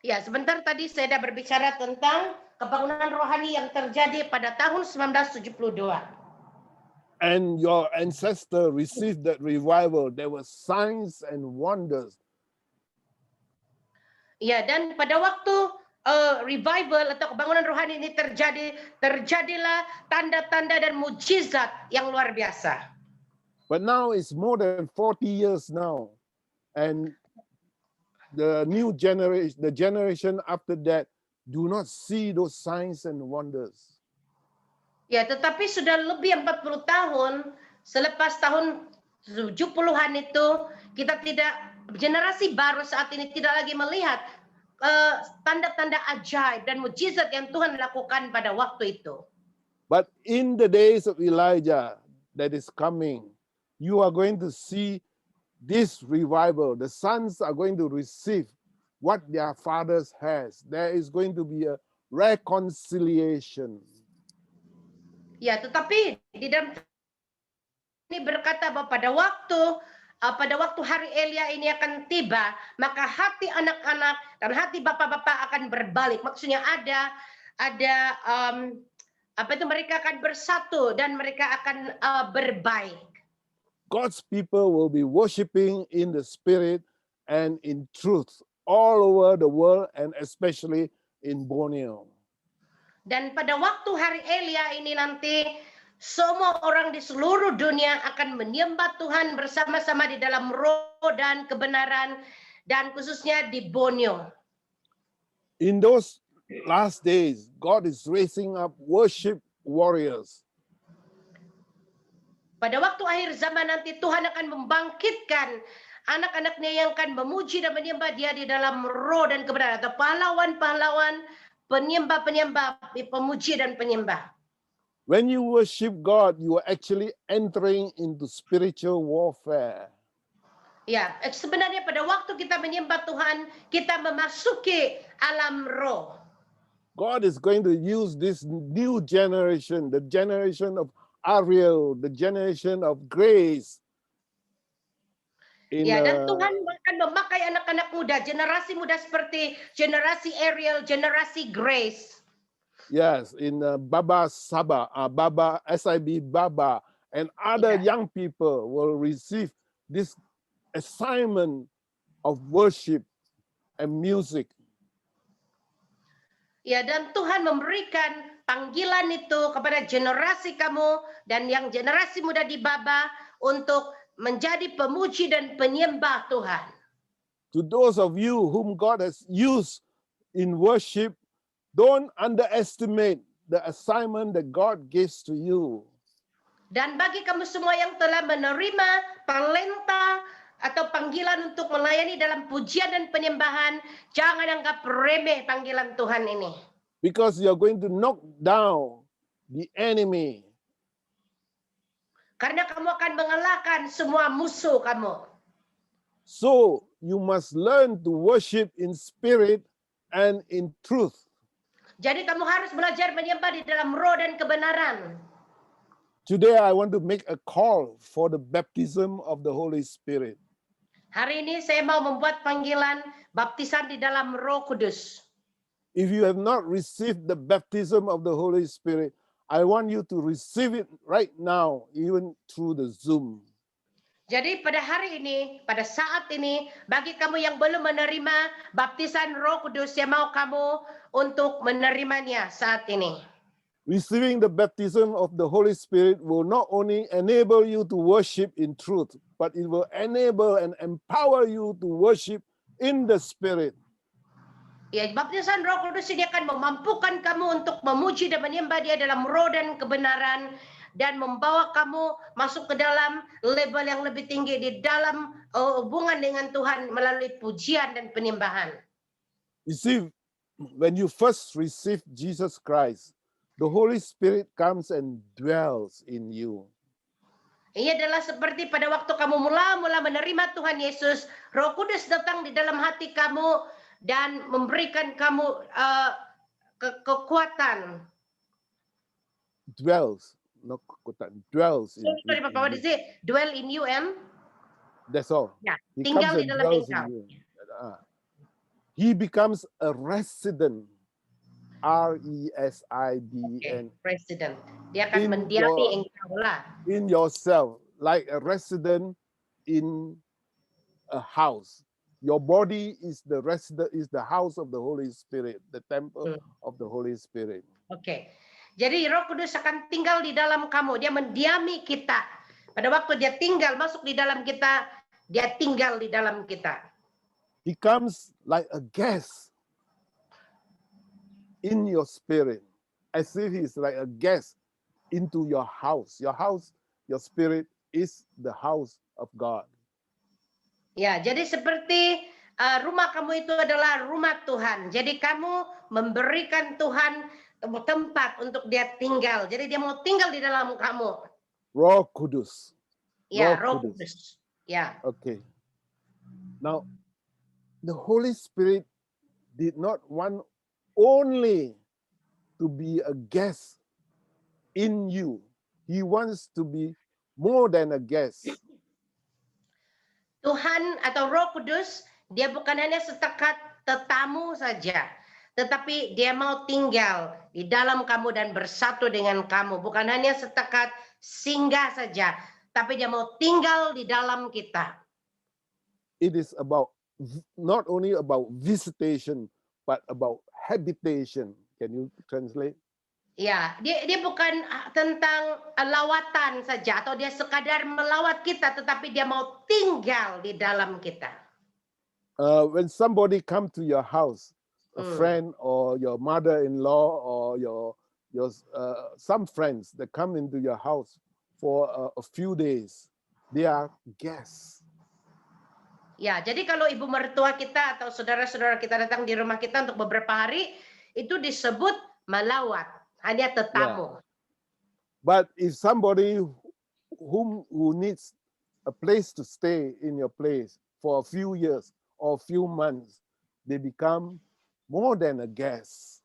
Ya, sebentar tadi saya sudah berbicara tentang kebangunan rohani yang terjadi pada tahun 1972. And your ancestor received that revival. There were signs and wonders. Ya, dan pada waktu revival atau kebangunan rohani ini terjadilah tanda-tanda dan mujizat yang luar biasa. But now it's more than 40 years now. And the new generation, the generation after that, do not see those signs and wonders. Ya, tetapi sudah lebih 40 tahun selepas tahun 70-an itu, kita tidak, generasi baru saat ini tidak lagi melihat tanda-tanda ajaib dan mujizat yang Tuhan lakukan pada waktu itu. But in the days of Elijah that is coming, you are going to see this revival. The sons are going to receive what their fathers has. There is going to be a reconciliation. Ya, tetapi di dalam ini berkata bahwa pada waktu hari Elia ini akan tiba, maka hati anak-anak dan hati bapak-bapak akan berbalik. Maksudnya mereka akan bersatu dan mereka akan berbaik. God's people will be worshiping in the spirit and in truth all over the world and especially in Borneo. Dan pada waktu hari Elia ini nanti, semua orang di seluruh dunia akan menyembah Tuhan bersama-sama di dalam roh dan kebenaran, dan khususnya di Borneo. In those last days, God is raising up worship warriors. Pada waktu akhir zaman nanti, Tuhan akan membangkitkan anak-anaknya yang akan memuji dan menyembah Dia di dalam roh dan kebenaran, atau pahlawan-pahlawan, penyembah-penyembah, pemuji dan penyembah. When you worship God, you are actually entering into spiritual warfare. Ya, sebenarnya pada waktu kita menyembah Tuhan, kita memasuki alam roh. God is going to use this new generation, the generation of Ariel, the generation of grace, in Ya, dan Tuhan akan memakai anak-anak muda, generasi muda seperti generasi Ariel, generasi Grace. yes, in Baba Saba, Baba SIB Baba, and other Yeah. young people will receive this assignment of worship and music. Ya, dan Tuhan memberikan panggilan itu kepada generasi kamu dan yang generasi muda di Baba untuk menjadi pemuji dan penyembah Tuhan. To those of you whom God has used in worship, don't underestimate the assignment that God gives to you. Dan bagi kamu semua yang telah menerima talenta atau panggilan untuk melayani dalam pujian dan penyembahan, jangan anggap remeh panggilan Tuhan ini. Because you're going to knock down the enemy. Karena kamu akan mengalahkan semua musuh kamu. So you must learn to worship in spirit and in truth. Jadi kamu harus belajar menyembah di dalam roh dan kebenaran. Today I want to make a call for the baptism of the Holy Spirit. Hari ini saya mau membuat panggilan baptisan di dalam Roh Kudus. If you have not received the baptism of the Holy Spirit, I want you to receive it right now, even through the Zoom. Jadi pada hari ini, pada saat ini, bagi kamu yang belum menerima baptisan Roh Kudus, saya mau kamu untuk menerimanya saat ini. Receiving the baptism of the Holy Spirit will not only enable you to worship in truth, but it will enable and empower you to worship in the Spirit. Ya, baptisan Roh Kudus ini akan memampukan kamu untuk memuji dan menyembah Dia dalam roh dan kebenaran dan membawa kamu masuk ke dalam level yang lebih tinggi di dalam hubungan dengan Tuhan melalui pujian dan penyembahan. You see, when you first receive Jesus Christ, the Holy Spirit comes and dwells in you. Ini adalah seperti pada waktu kamu mula-mula menerima Tuhan Yesus, Roh Kudus datang di dalam hati kamu dan memberikan kamu kekuatan. Dwells, not kekuatan, dwells in Sorry, Papa, what you. is it? Dwell in you and? That's all. Ya, He tinggal comes di and dalam dwells engkau. in you. He becomes a resident, R-E-S-I-D-E-N, President. Dia akan In mendiami your- engkau lah. in yourself, like a resident in a house. Your body is the resident, is the house of the Holy Spirit, the temple of the Holy Spirit. Oke. Jadi Roh Kudus akan tinggal di dalam kamu. Dia mendiami kita. Pada waktu dia tinggal masuk di dalam kita, dia tinggal di dalam kita. He comes like a guest in your spirit, as if he's like a guest into your house. Your house, your spirit is the house of God. Ya, jadi seperti rumah kamu itu adalah rumah Tuhan. Jadi kamu memberikan Tuhan tempat untuk dia tinggal. Jadi dia mau tinggal di dalam kamu. Roh Kudus. Ya, Roh Roh Kudus. Kudus. Ya. Okay. Now, the Holy Spirit did not want only to be a guest in you. He wants to be more than a guest. Tuhan atau Roh Kudus, dia bukan hanya setekat tetamu saja, tetapi dia mau tinggal di dalam kamu dan bersatu dengan kamu. Bukan hanya setekat singgah saja, tapi dia mau tinggal di dalam kita. It is about not only about visitation, but about habitation. Can you translate? Ya, dia bukan tentang lawatan saja atau dia sekadar melawat kita, tetapi dia mau tinggal di dalam kita. When somebody come to your house, a friend or your mother-in-law or your some friends that come into your house for a few days, they are guests. Ya, jadi kalau ibu mertua kita atau saudara-saudara kita datang di rumah kita untuk beberapa hari, itu disebut melawat, hanya tetamu. But if somebody who needs a place to stay in your place for a few years or a few months, they become more than a guest.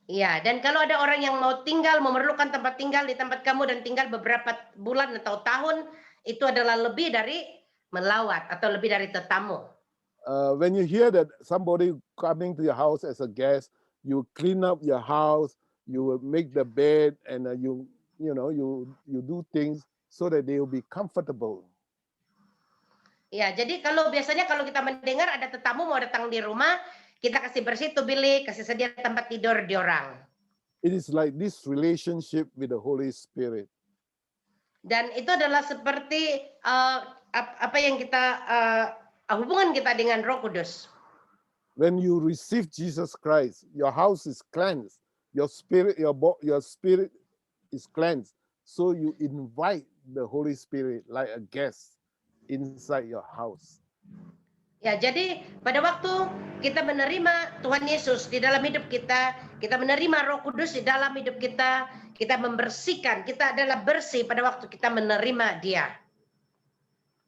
Ya, dan kalau ada orang yang mau tinggal, memerlukan tempat tinggal di tempat kamu dan tinggal beberapa bulan atau tahun, itu adalah lebih dari melawat atau lebih dari tetamu. When you hear that somebody coming to your house as a guest, you clean up your house, you will make the bed, and you do things so that they will be comfortable. Ya, jadi biasanya kalau kita mendengar ada tetamu mau datang di rumah, kita kasih bersih tuh bilik, kasih sedia tempat tidur di orang. It is like this relationship with the Holy Spirit. Dan itu adalah seperti apa yang kita hubungan kita dengan Roh Kudus. When you receive Jesus Christ, your house is cleansed, your spirit is cleansed. So you invite the Holy Spirit like a guest inside your house. Ya, jadi pada waktu kita menerima Tuhan Yesus di dalam hidup kita menerima Roh Kudus di dalam hidup kita membersihkan, kita adalah bersih pada waktu kita menerima Dia.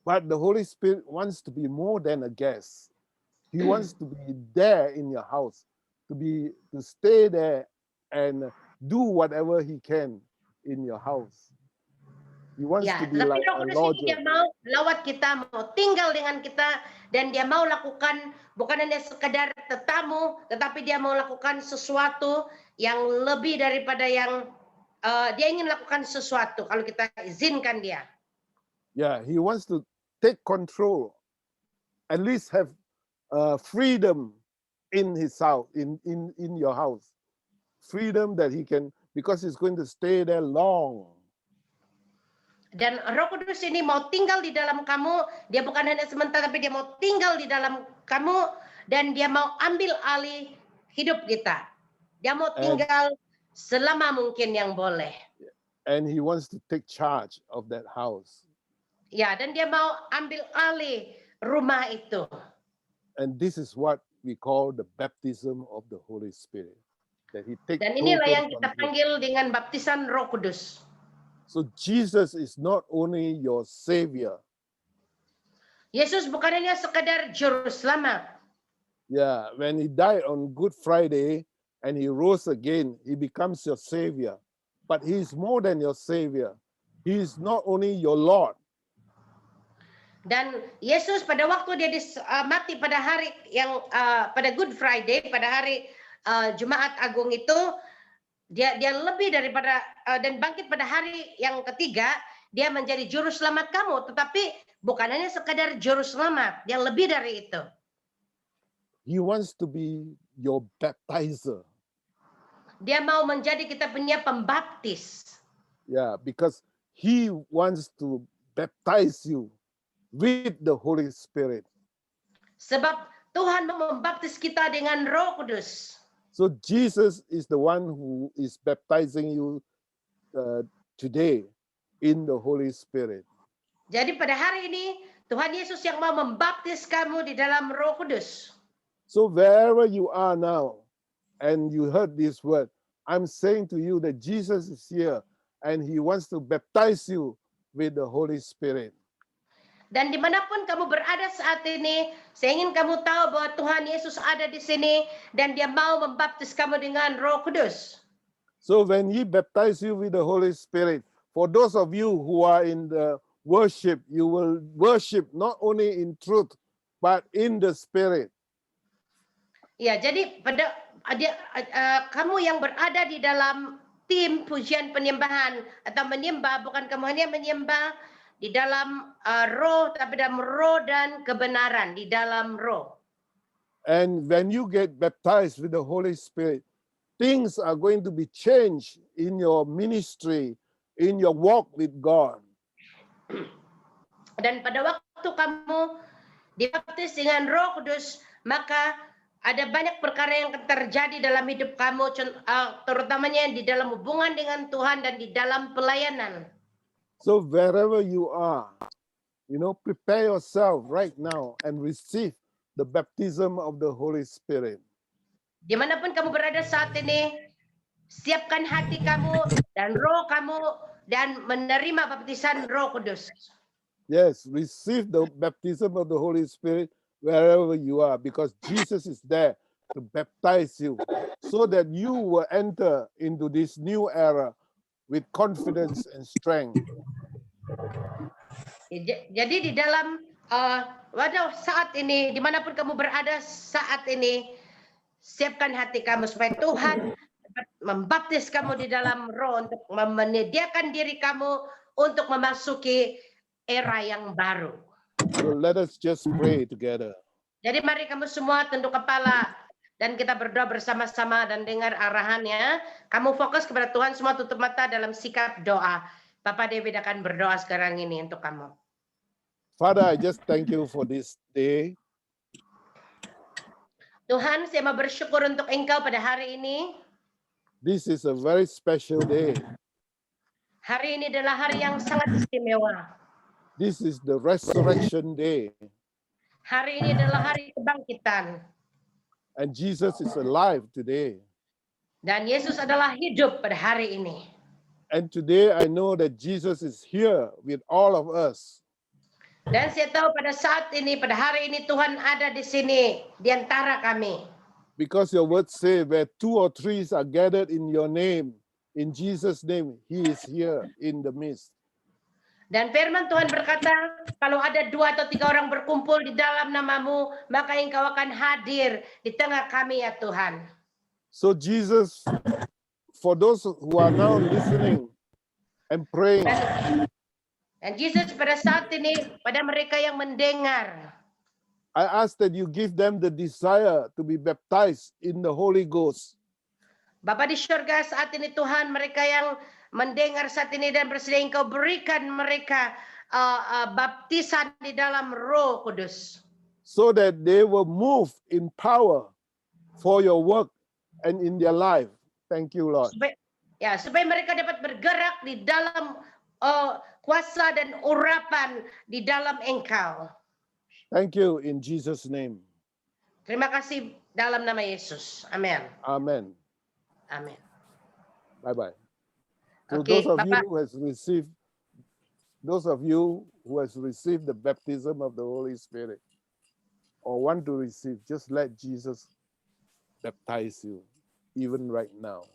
But the Holy Spirit wants to be more than a guest. He wants to be there in your house, to stay there and do whatever he can in your house. He wants Ya, to be tapi like Roh a Kudus ini lodger. Dia mau lawat kita, mau tinggal dengan kita, dan Dia mau lakukan bukan hanya sekedar tetamu, tetapi Dia mau lakukan sesuatu yang lebih daripada yang Dia ingin lakukan sesuatu kalau kita izinkan Dia. Yeah, he wants to take control, at least have freedom in his house, in your house. Freedom that he can, because he's going to stay there long. Dan Roh Kudus ini mau tinggal di dalam kamu, Dia bukan hanya sementara, tapi Dia mau tinggal di dalam kamu, dan Dia mau ambil alih hidup kita. Dia mau tinggal selama mungkin yang boleh. And he wants to take charge of that house. Ya, dan Dia mau ambil alih rumah itu. And this is what we call the baptism of the Holy Spirit. That he takes Dan inilah total yang kita control. panggil dengan baptisan Roh Kudus. So Jesus is not only your savior. Yesus bukan hanya sekedar juru selamat. Yeah, when he died on Good Friday and he rose again, he becomes your savior. But he is more than your savior. He is not only your Lord. Dan Yesus pada waktu Dia mati pada hari yang pada Good Friday, pada hari Jumat Agung itu, dia lebih daripada dan bangkit pada hari yang ketiga, Dia menjadi juru selamat kamu, tetapi bukan hanya sekadar juru selamat, Dia lebih dari itu. He wants to be your baptizer. Dia mau menjadi kita punya pembaptis. Yeah, because he wants to baptize you with the Holy Spirit. Sebab Tuhan mau membaptis kita dengan Roh Kudus. So Jesus is the one who is baptizing you today in the Holy Spirit. Jadi pada hari ini Tuhan Yesus yang mau membaptis kamu di dalam Roh Kudus. So wherever you are now and you heard this word, I'm saying to you that Jesus is here and he wants to baptize you with the Holy Spirit. Dan dimanapun kamu berada saat ini, saya ingin kamu tahu bahwa Tuhan Yesus ada di sini dan Dia mau membaptis kamu dengan Roh Kudus. So when he baptize you with the Holy Spirit, for those of you who are in the worship, you will worship not only in truth, but in the Spirit. Ya, jadi pada kamu yang berada di dalam tim pujian penyembahan atau menyembah, bukan kamu hanya menyembah di dalam roh, tapi dalam roh dan kebenaran, di dalam roh. And when you get baptized with the Holy Spirit, things are going to be changed in your ministry, in your walk with God. Dan pada waktu kamu dibaptis dengan Roh Kudus, maka ada banyak perkara yang akan terjadi dalam hidup kamu, terutamanya di dalam hubungan dengan Tuhan dan di dalam pelayanan. So wherever you are, prepare yourself right now and receive the baptism of the Holy Spirit. Dimanapun kamu berada saat ini, siapkan hati kamu dan roh kamu dan menerima baptisan Roh Kudus. Yes, receive the baptism of the Holy Spirit wherever you are, because Jesus is there to baptize you so that you will enter into this new era with confidence and strength. Jadi di dalam Waduh, saat ini, dimanapun kamu berada saat ini, siapkan hati kamu supaya Tuhan dapat membaptis kamu di dalam roh untuk menyediakan diri kamu untuk memasuki era yang baru. So let us just pray together. Jadi mari kamu semua tunduk kepala dan kita berdoa bersama-sama dan dengar arahannya. Kamu fokus kepada Tuhan, semua tutup mata dalam sikap doa. Papa David akan berdoa sekarang ini untuk kamu. Father, I just thank you for this day. Tuhan, saya mau bersyukur untuk Engkau pada hari ini. This is a very special day. Hari ini adalah hari yang sangat istimewa. This is the resurrection day. Hari ini adalah hari kebangkitan. And Jesus is alive today. Dan Yesus adalah hidup pada hari ini. And today I know that Jesus is here with all of us. Dan saya tahu pada saat ini, pada hari ini Tuhan ada di sini, di antara kami. Because your words say where 2 or 3 are gathered in your name, in Jesus' name, he is here in the midst. Dan firman Tuhan berkata, kalau ada 2 atau 3 orang berkumpul di dalam namamu, maka Engkau akan hadir di tengah kami ya Tuhan. So Jesus, for those who are now listening and praying, Dan Yesus pada saat ini, pada mereka yang mendengar, I ask that you give them the desire to be baptized in the Holy Ghost. Bapa di surga saat ini Tuhan, mereka yang mendengar saat ini dan bersedia Engkau berikan mereka baptisan di dalam Roh Kudus. So that they will move in power for your work and in their life. Thank you, Lord. Supaya mereka dapat bergerak di dalam kuasa dan urapan di dalam Engkau. Thank you in Jesus' name. Terima kasih dalam nama Yesus. Amin. Amen. Amin. Bye-bye. So Okay, those of you Bapak. who has received the baptism of the Holy Spirit or want to receive, just let Jesus baptize you, even right now.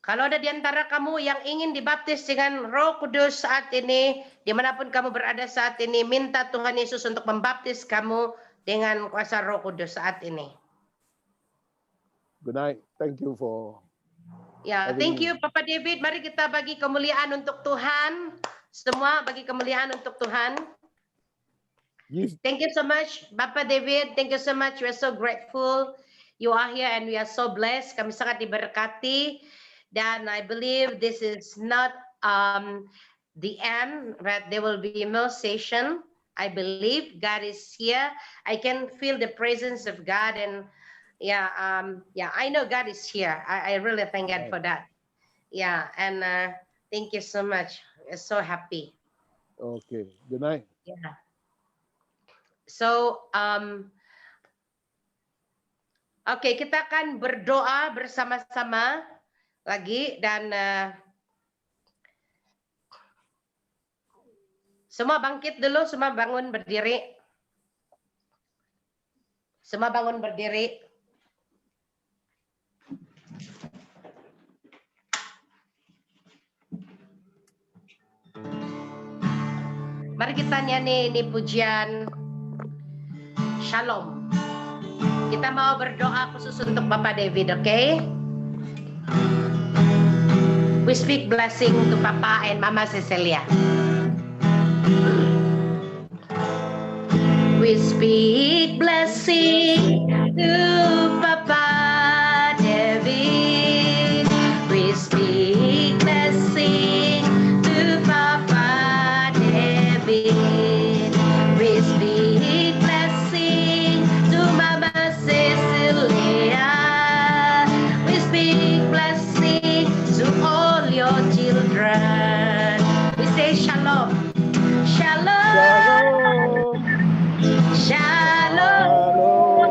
Kalau ada di antara kamu yang ingin dibaptis dengan Roh Kudus saat ini, dimanapun kamu berada saat ini, minta Tuhan Yesus untuk membaptis kamu dengan kuasa Roh Kudus saat ini. Good night. Thank you for Ya, thank you Papa David. Mari kita bagi kemuliaan untuk Tuhan. Semua bagi kemuliaan untuk Tuhan. give. Thank you so much, Papa David. Thank you so much. We are so grateful you are here and we are so blessed. Kami sangat diberkati. Dan I believe this is not the end, but there will be more session. I believe God is here. I can feel the presence of God, and I know God is here. I really thank God for that. Yeah, and thank you so much. We're so happy. Okay. Good night. Yeah. So, okay, kita akan berdoa bersama-sama lagi dan semua bangkit dulu, semua bangun berdiri. Semua bangun berdiri. Mari kita nyanyi ini pujian Shalom. Kita mau berdoa khusus untuk Bapak David, okay? We speak blessing to Papa and Mama Cecilia. We speak blessing to Papa David. We speak blessing to Papa David. We speak blessing to Mama Cecilia. We speak blessing to all your children. We say shalom. Shalom. Shalom. Shalom.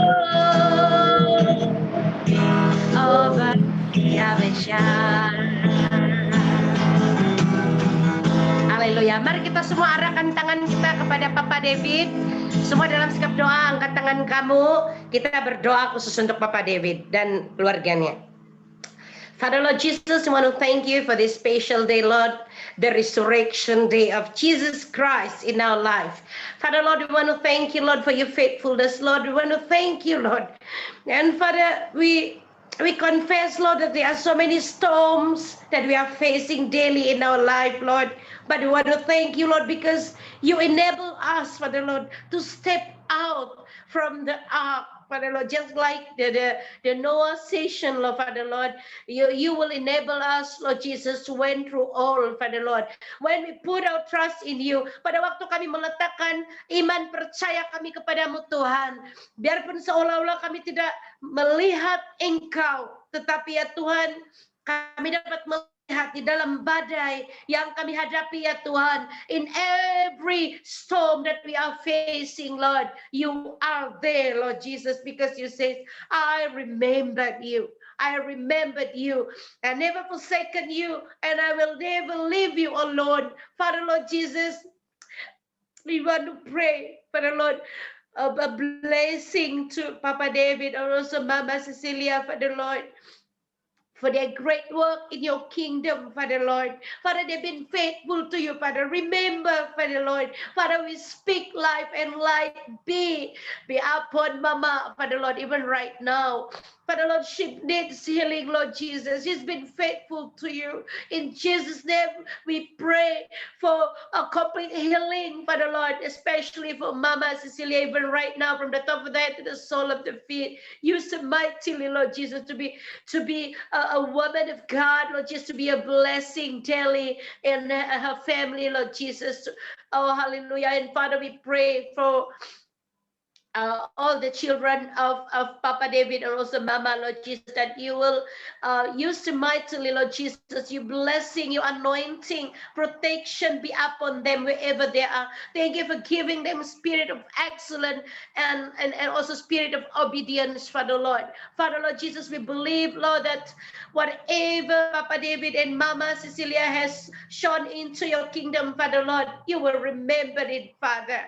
Oh, haleluya. Mari kita semua arahkan tangan kita kepada Papa David. Semua dalam sikap doa, angkat tangan kamu. Kita berdoa khusus untuk Papa David dan keluarganya. Father Lord Jesus, we want to thank you for this special day, Lord, the resurrection day of Jesus Christ in our life. Father Lord, we want to thank you, Lord, for your faithfulness, Lord. We want to thank you, Lord. And Father, we confess, Lord, that there are so many storms that we are facing daily in our life, Lord. But we want to thank you, Lord, because you enable us, Father Lord, to step out from the ark, Father Lord, just like the Noah session, Lord, Father Lord. You will enable us, Lord Jesus, to went through all, Father Lord. When we put our trust in you, pada waktu kami meletakkan iman percaya kami kepadamu, Tuhan. Biarpun seolah-olah kami tidak melihat Engkau, tetapi ya Tuhan, kami dapat melihat di dalam badai yang kami hadapi ya Tuhan. In every storm that we are facing, Lord, you are there, Lord Jesus, because you say, I remembered you. I remembered you. I never forsaken you, and I will never leave you alone. Father, Lord Jesus, we want to pray, Father Lord, a blessing to Papa David and also Mama Cecilia, Father Lord, for their great work in your kingdom, Father Lord. Father, they've been faithful to you, Father. Remember, Father Lord. Father, we speak life and light be upon Mama, Father Lord, even right now. Father Lord, she needs healing, Lord Jesus. She's been faithful to you. In Jesus' name, we pray for a complete healing, Father Lord, especially for Mama Cecilia, even right now, from the top of the head to the sole of the feet. Use her mightily, Lord Jesus, to be a woman of God, Lord Jesus, to be a blessing daily in her family, Lord Jesus. Oh, hallelujah. And Father, we pray for all the children of Papa David and also Mama, Lord Jesus, that you will use them mightily, Lord Jesus. You blessing, your anointing, protection be upon them wherever they are. Thank you for giving them spirit of excellence and also spirit of obedience, Father Lord. Father Lord Jesus, we believe, Lord, that whatever Papa David and Mama Cecilia has shown into your kingdom, Father Lord, you will remember it, Father.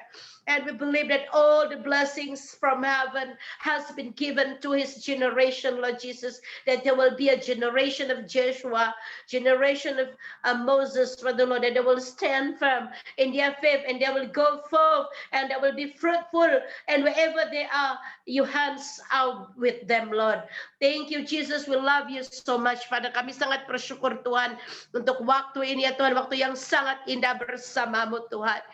And we believe that all the blessings from heaven has been given to his generation, Lord Jesus, that there will be a generation of Joshua, generation of Moses, Father Lord, that they will stand firm in their faith and they will go forth and they will be fruitful. And wherever they are, your hands out with them, Lord. Thank you, Jesus. We love you so much, Father. Kami sangat bersyukur, Tuhan, untuk waktu ini, ya Tuhan, waktu yang sangat indah bersamamu, Tuhan.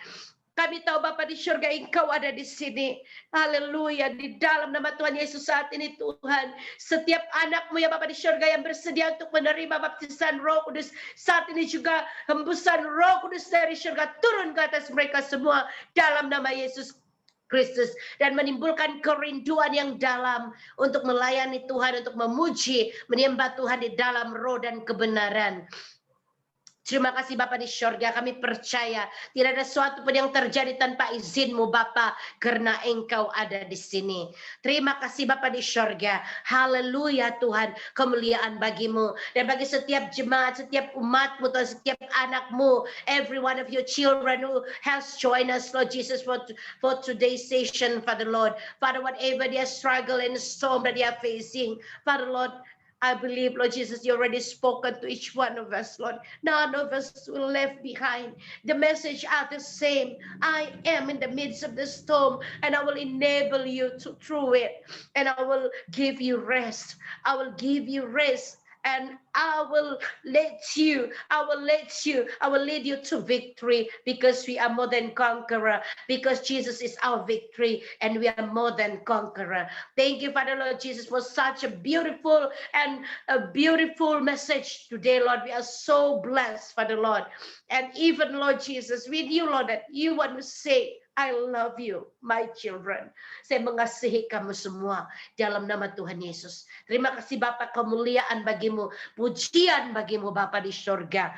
Kami tahu Bapa di surga, Engkau ada di sini. Haleluya. Di dalam nama Tuhan Yesus saat ini, Tuhan. Setiap anakmu ya Bapa di surga yang bersedia untuk menerima baptisan Roh Kudus. Saat ini juga hembusan Roh Kudus dari surga turun ke atas mereka semua. Dalam nama Yesus Kristus. Dan menimbulkan kerinduan yang dalam untuk melayani Tuhan, untuk memuji, menyembah Tuhan di dalam roh dan kebenaran. Terima kasih Bapa di surga, kami percaya tidak ada sesuatu pun yang terjadi tanpa izinmu Bapa, karena Engkau ada di sini. Terima kasih Bapa di surga, haleluya Tuhan, kemuliaan bagimu. Dan bagi setiap jemaat, setiap umatmu, Tuhan, setiap anakmu, every one of your children who has joined us, Lord Jesus, for today's session, Father Lord. Father, whatever their struggle and storm that they are facing, Father Lord, I believe, Lord Jesus, you already spoken to each one of us, Lord. None of us will left behind. The message are the same. I am in the midst of the storm, and I will enable you through it. And I will give you rest. I will give you rest. And I will lead you to victory, because we are more than conqueror, because Jesus is our victory and we are more than conqueror. Thank you, Father Lord Jesus, for such a beautiful message today, Lord. We are so blessed, Father Lord. And even, Lord Jesus, with you, Lord, that you want to say, I love you, my children. Saya mengasihi kamu semua dalam nama Tuhan Yesus. Terima kasih Bapa, kemuliaan bagimu, pujian bagimu Bapa di surga.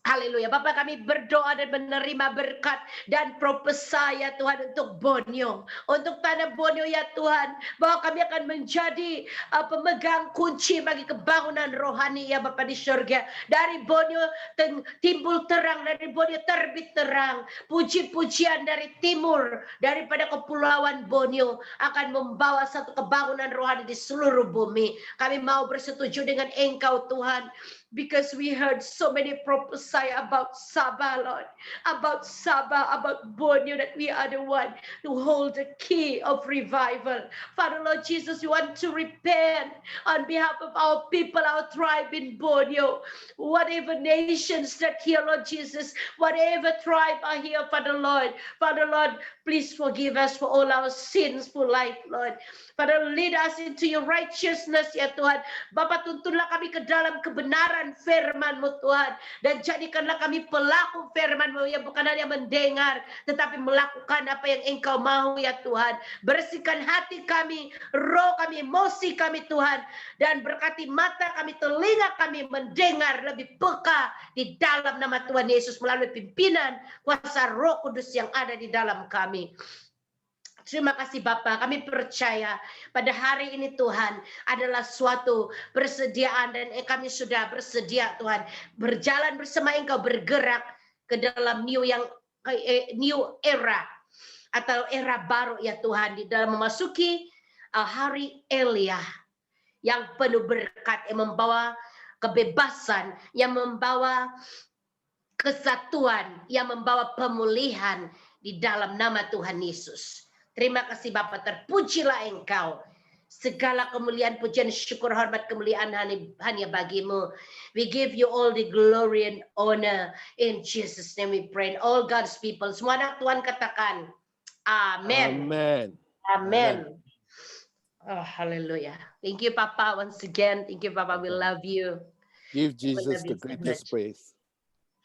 Haleluya. Bapak, kami berdoa dan menerima berkat dan prophesy ya Tuhan untuk Borneo. Untuk tanah Borneo ya Tuhan. Bahwa kami akan menjadi pemegang kunci bagi kebangunan rohani ya Bapak di surga. Dari Borneo timbul terang, dari Borneo terbit terang. Puji-pujian dari timur, daripada kepulauan Borneo akan membawa satu kebangunan rohani di seluruh bumi. Kami mau bersetuju dengan Engkau Tuhan. Because we heard so many prophesy about Sabah, Lord. About Sabah, about Borneo, that we are the one to hold the key of revival. Father, Lord Jesus, we want to repent on behalf of our people, our tribe in Borneo. Whatever nations that here, Lord Jesus, whatever tribe are here, Father, Lord. Father, Lord, please forgive us for all our sins for life, Lord. Father, lead us into your righteousness, ya Tuhan. Bapa, tuntunlah kami ke dalam kebenaran firman-Mu, Tuhan. Dan jadikanlah kami pelaku firman-Mu, yang bukan hanya mendengar, tetapi melakukan apa yang Engkau mau, ya Tuhan. Bersihkan hati kami, roh kami, emosi kami, Tuhan. Dan berkati mata kami, telinga kami, mendengar lebih peka di dalam nama Tuhan Yesus, melalui pimpinan kuasa Roh Kudus yang ada di dalam kami. Terima kasih Bapa, kami percaya pada hari ini Tuhan adalah suatu persediaan dan kami sudah bersedia Tuhan berjalan bersama Engkau, bergerak ke dalam new era atau era baru ya Tuhan, di dalam memasuki hari Elia yang penuh berkat, yang membawa kebebasan, yang membawa kesatuan, yang membawa pemulihan di dalam nama Tuhan Yesus. Terima kasih Bapa, terpujilah Engkau. Segala kemuliaan, pujian, syukur, hormat, kemuliaan hanya bagimu. We give you all the glory and honor. In Jesus' name we pray. All God's people. Semua anak Tuhan katakan, Amen. Amen. Amen. Oh, hallelujah. Thank you, Papa, once again. Thank you, Papa. We love you. Give We Jesus love the you so greatest much. praise.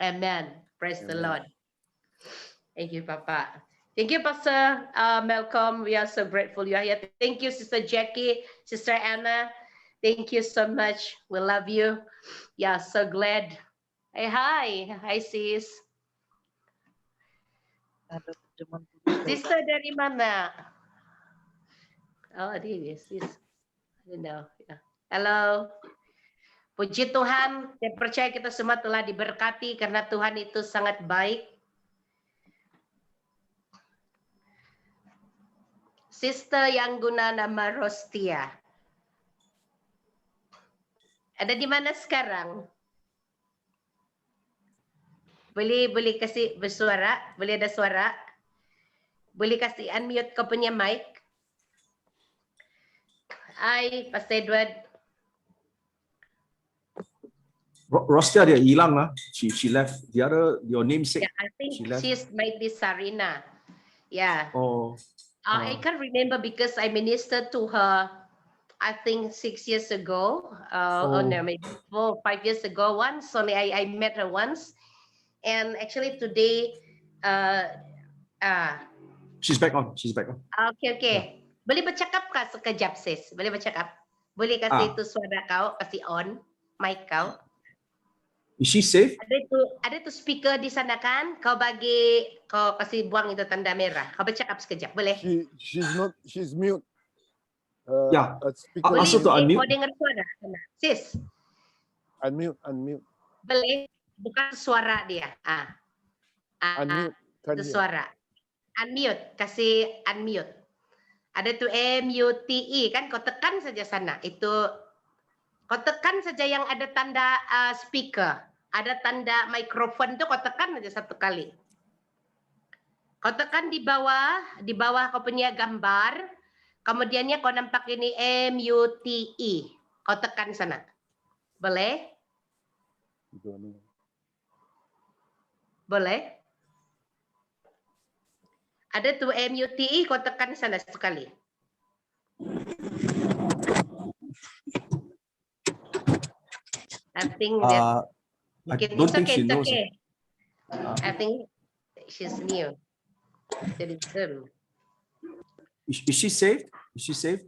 Amen. Praise the Amen. Lord. Thank you, Papa. Thank you, Pastor Malcolm. We are so grateful you are here. Thank you, Sister Jackie, Sister Anna. Thank you so much. We love you. Yeah, so glad. Hey, hi. Hi, sis. Sister dari mana? Oh, dia sis. I don't know. Yeah. Hello. Puji Tuhan, saya percaya kita semua telah diberkati karena Tuhan itu sangat baik. Sister yang guna nama Rostia. Ada di mana sekarang? Boleh kasih bersuara? Boleh ada suara? Boleh kasih unmute kau punya mic? Hai, Pastor Edward. Rostia dia hilang lah. She left. The other your namesake. Yeah, I think She left. she's might be Sarina. Yeah. Oh. I can't remember because I ministered to her, I think 6 years ago. Oh no, maybe 4 or 5 years ago once. Only I met her once. And actually today, She's back on. She's back on. Okay. Boleh bercakap kah sekejap, sis? Boleh bercakap? Boleh kasih itu suara kau, kasih on mic kau. Is she safe? Ada tu speaker di sana kan? Kau kasih buang itu tanda merah. Kau bercakap sekejap, boleh? She's mute. Yeah. Speaker. Ask her to unmute. Kau dengar suara, sis? Unmute. Boleh buka suara dia. Unmute. Itu suara. Unmute, kasih unmute. Ada tuh MUTE kan, kau tekan saja sana. Itu kau tekan saja yang ada tanda speaker, ada tanda mikrofon itu kau tekan saja satu kali. Kau tekan di bawah kau punya gambar, kemudiannya kau nampak ini MUTE. Kau tekan sana. Boleh? Boleh? Ada tuh MUTE, kau tekan sana sekali. I think that I don't think she knows. Okay. I think she's new. Jadi Zoom. Is she safe? Is she safe?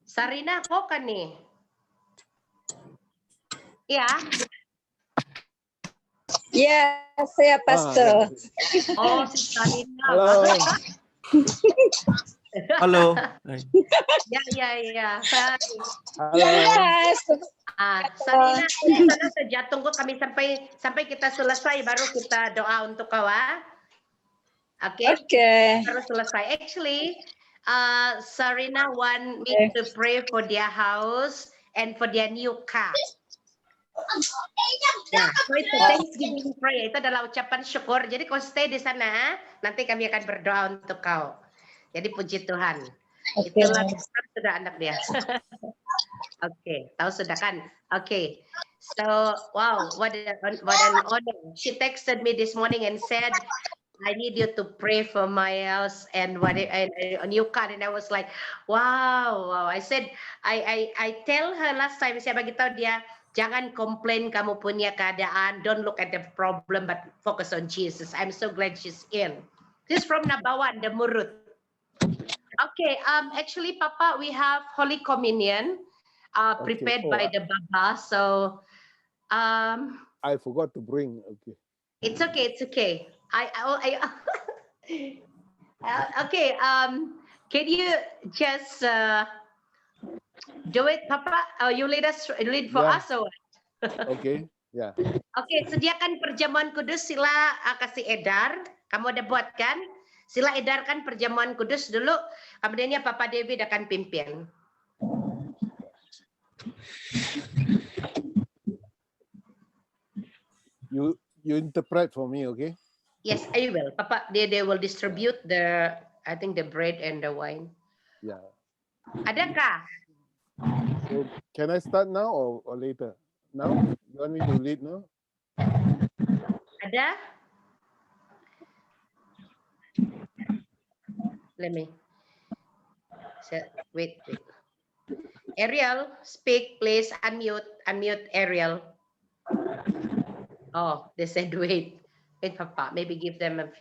Sarina, kau kan nih? Ya. Ya, saya pastor. Oh, si Sarina. Hello. Halo. Ya. Hai. Hello. Yes. Sarina, di sana saja tunggu kami sampai kita selesai baru kita doa untuk kau. Oke. Okay. Baru selesai. Actually, Sarina want me to pray for their house and for their new car. Nah, so it's a Thanksgiving prayer. Itu adalah ucapan syukur. Jadi kau stay di sana, nanti kami akan berdoa untuk kau. Jadi puji Tuhan. Okay. Itulah sudah anak dia. Oke, tahu sudah kan? Oke. So, wow, what an honor. She texted me this morning and said, I need you to pray for my house and a new car. And I was like, wow. I said, I tell her last time, saya bagi tahu dia, jangan komplain kamu punya keadaan. Don't look at the problem, but focus on Jesus. I'm so glad she's in. She's from Nabawan, the Murut. Okay, actually, Papa, we have Holy Communion prepared by the Baba. So, I forgot to bring. Okay. it's okay. Okay. Can you just do it, Papa? You lead for Yeah. us or what? Okay. Yeah. Oke, sediakan perjamuan kudus. Sila kasih edar. Kamu ada buat kan? Sila edarkan perjamuan kudus dulu. Kemudiannya Papa David akan pimpin. You interpret for me, okay? Yes, I will. Papa, they will distribute I think the bread and the wine. Yeah. Adakah? So can I start now or later? Now? You want me to lead now? Ada? Let me. Wait. Ariel, speak, please. Unmute Ariel. Oh, they said wait. Wait, Papa. Maybe give them 1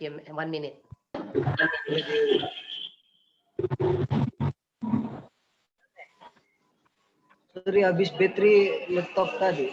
minute. Sorry, habis bateri laptop tadi.